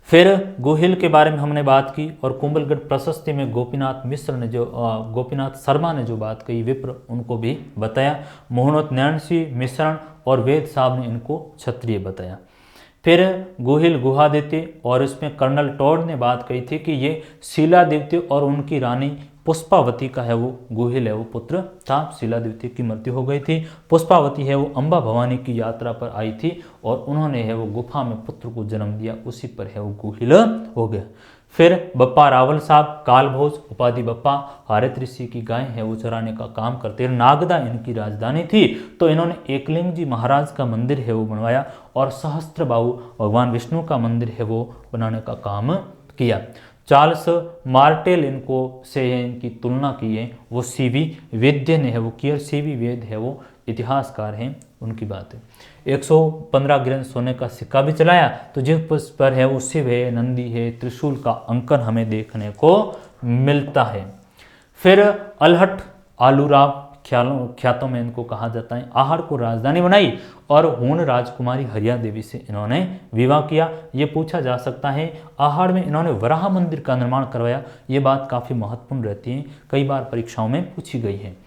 फिर गोहिल के बारे में हमने बात की, और कुंभलगढ़ प्रशस्ति में गोपीनाथ शर्मा ने जो बात कही, विप्र, उनको भी बताया। मोहनोत नैनसी मिश्रण और वेद साहब ने इनको क्षत्रिय बताया। फिर गोहिल गुहादित्य, और इसमें कर्नल टॉड ने बात कही थी कि ये शीलादित्य और उनकी रानी पुष्पावती का है वो गोहिल है वो पुत्र था। शीलादित्य की मृत्यु हो गई थी। पुष्पावती है वो अम्बा भवानी की यात्रा पर आई थी और उन्होंने है वो गुफा में पुत्र को जन्म दिया, उसी पर है वो गोहिल हो गया। फिर बप्पा रावल साहब कालभोज उपाधि बप्पा, हारित ऋषि की गाय है वो चराने का काम करते। नागदा इनकी राजधानी थी, तो इन्होंने एकलिंग जी महाराज का मंदिर है वो बनवाया, और सहस्त्रबाहु भगवान विष्णु का मंदिर है वो बनाने का काम किया। चार्ल्स मार्टेल इनको से इनकी तुलना की है, वो सीवी वेद्य ने है वो किया। सीवी वेद है वो इतिहासकार हैं, उनकी बात है। 115 ग्राम सोने का सिक्का भी चलाया, तो जिस पर है वो शिव है, नंदी है, त्रिशूल का अंकन हमें देखने को मिलता है। फिर अलहट आलूराव ख्यातों में इनको कहा जाता है। आहड़ को राजधानी बनाई और हूण राजकुमारी हरिया देवी से इन्होंने विवाह किया। ये पूछा जा सकता है आहड़ में इन्होंने वराह मंदिर का निर्माण करवाया, ये बात काफ़ी महत्वपूर्ण रहती है, कई बार परीक्षाओं में पूछी गई है।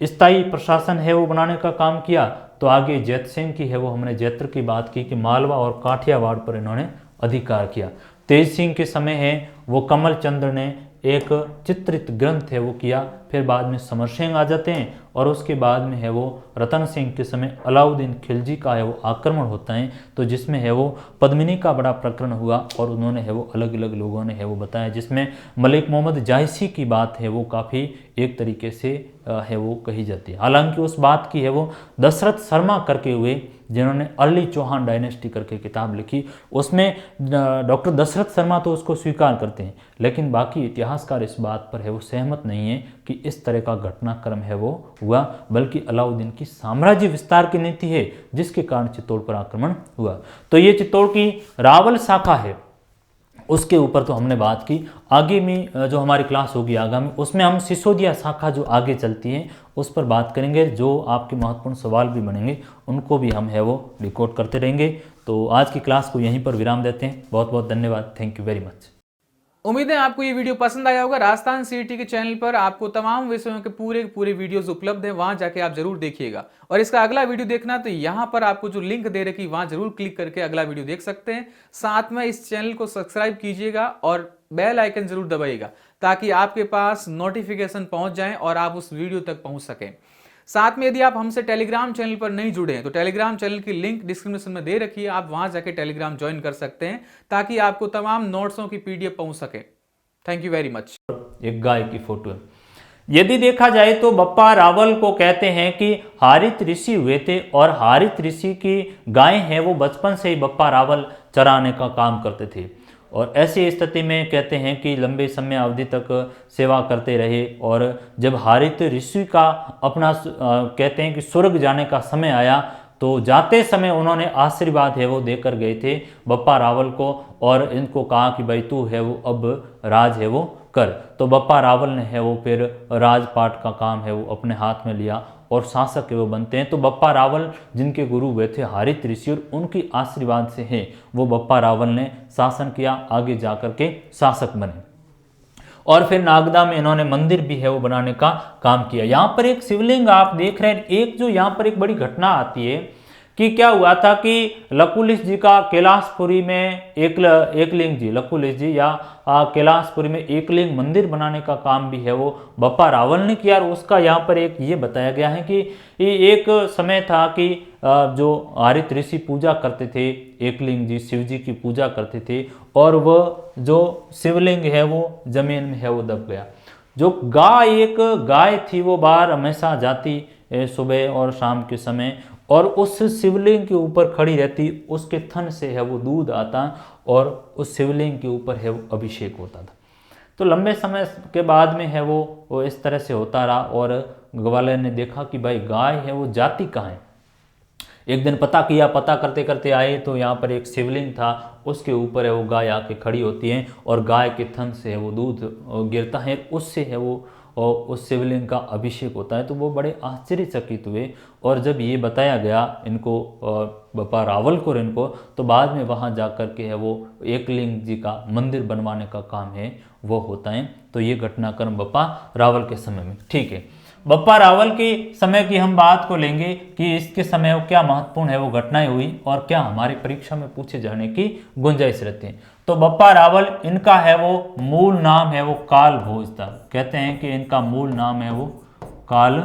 स्थायी प्रशासन है वो बनाने का काम किया, तो आगे जैत सिंह की है वो हमने जैत्र की बात की कि मालवा और काठियावाड़ पर इन्होंने अधिकार किया। तेज सिंह के समय है वो कमल चंद्र ने एक चित्रित ग्रंथ है वो किया। फिर बाद में समर सिंह आ जाते हैं, और उसके बाद में है वो रतन सिंह के समय अलाउद्दीन खिलजी का है वो आक्रमण होता है, तो जिसमें है वो पद्मिनी का बड़ा प्रकरण हुआ, और उन्होंने है वो अलग अलग लोगों ने है वो बताया, जिसमें मलिक मोहम्मद जायसी की बात है वो काफ़ी एक तरीके से है वो कही जाती है। हालांकि उस बात की है वो दशरथ शर्मा करके हुए जिन्होंने अर्ली चौहान डायनेस्टी करके किताब लिखी। उसमें डॉक्टर दशरथ शर्मा तो उसको स्वीकार करते हैं, लेकिन बाकी इतिहासकार इस बात पर है वो सहमत नहीं है कि इस तरह का घटनाक्रम है वो हुआ, बल्कि अलाउद्दीन की साम्राज्य विस्तार की नीति है जिसके कारण चित्तौड़ पर आक्रमण हुआ। तो ये चित्तौड़ की रावल शाखा है, उसके ऊपर तो हमने बात की। आगे में जो हमारी क्लास होगी आगामी, उसमें हम सिसोदिया शाखा जो आगे चलती है उस पर बात करेंगे। जो आपके महत्वपूर्ण सवाल भी बनेंगे उनको भी हम है वो रिकॉर्ड करते रहेंगे। तो आज की क्लास को यहीं पर विराम देते हैं। बहुत बहुत धन्यवाद। Thank you very much. उम्मीद है आपको ये वीडियो पसंद आया होगा। राजस्थान सीईटी के चैनल पर आपको तमाम विषयों के पूरे वीडियोस उपलब्ध हैं, वहां जाके आप जरूर देखिएगा। और इसका अगला वीडियो देखना तो यहां पर आपको जो लिंक दे रखी वहां जरूर क्लिक करके अगला वीडियो देख सकते हैं। साथ में इस चैनल को सब्सक्राइब कीजिएगा और बेल आइकन जरूर दबाइएगा ताकि आपके पास नोटिफिकेशन पहुंच जाए और आप उस वीडियो तक पहुंच सकें। साथ में यदि आप हमसे टेलीग्राम चैनल पर नहीं जुड़े हैं तो टेलीग्राम चैनल की लिंक डिस्क्रिप्शन में दे रखी है, आप वहां जाके टेलीग्राम ज्वाइन कर सकते हैं ताकि आपको तमाम नोट्सों की पीडीएफ पहुंच सके। Thank you very much. एक गाय की फोटो है। यदि देखा जाए तो बप्पा रावल को कहते हैं कि हारित ऋषि हुए थे और हारित ऋषि की गाय हैं वो बचपन से ही बप्पा रावल चराने का काम करते थे। और ऐसी स्थिति में कहते हैं कि लंबे समय अवधि तक सेवा करते रहे और जब हारित ऋषि का अपना कहते हैं कि स्वर्ग जाने का समय आया तो जाते समय उन्होंने आशीर्वाद है वो देकर गए थे बप्पा रावल को और इनको कहा कि भाई तू है वो अब राज है वो कर। तो बप्पा रावल ने है वो फिर राजपाट का काम है वो अपने हाथ में लिया और शासक है वो बनते हैं। तो बप्पा रावल जिनके गुरु हुए थे हारित ऋषि और उनकी आशीर्वाद से है वो बप्पा रावल ने शासन किया, आगे जाकर के शासक बने। और फिर नागदा में इन्होंने मंदिर भी है वो बनाने का काम किया। यहाँ पर एक शिवलिंग आप देख रहे हैं। एक जो यहाँ पर एक बड़ी घटना आती है कि क्या हुआ था कि लकुलिश जी का कैलाशपुरी में एकलिंग जी, लकुलिश जी या कैलाशपुरी में एकलिंग मंदिर बनाने का काम भी है वो बप्पा रावल ने किया। और उसका यहाँ पर एक ये बताया गया है कि एक समय था कि जो हारित ऋषि पूजा करते थे, एकलिंग जी शिव जी की पूजा करते थे और वह जो शिवलिंग है वो जमीन में है वो दब गया। जो एक गाय थी वो बाहर हमेशा जाती सुबह और शाम के समय और उस शिवलिंग के ऊपर खड़ी रहती, उसके थन से है वो दूध आता और उस शिवलिंग के ऊपर है वो अभिषेक होता था। तो लंबे समय के बाद में है वो इस तरह से होता रहा और ग्वालियर ने देखा कि भाई गाय है वो जाती कहाँ है। एक दिन पता किया, पता करते करते आए तो यहाँ पर एक शिवलिंग था, उसके ऊपर है वो गाय आके खड़ी होती है और गाय के थन से है वो दूध गिरता है, उससे है वो और उस शिवलिंग का अभिषेक होता है। तो वो बड़े आश्चर्यचकित हुए और जब ये बताया गया इनको बप्पा रावल को इनको, तो बाद में वहाँ जा कर के है वो एकलिंग जी का मंदिर बनवाने का काम है वो होता है। तो ये घटनाक्रम बप्पा रावल के समय में। ठीक है, बप्पा रावल के समय की हम बात को लेंगे कि इसके समय क्या महत्वपूर्ण है वो घटनाएं हुई और क्या हमारी परीक्षा में पूछे जाने की गुंजाइश रहती है। तो बप्पा रावल इनका है वो मूल नाम है वो काल भोज था। कहते हैं कि इनका मूल नाम है वो काल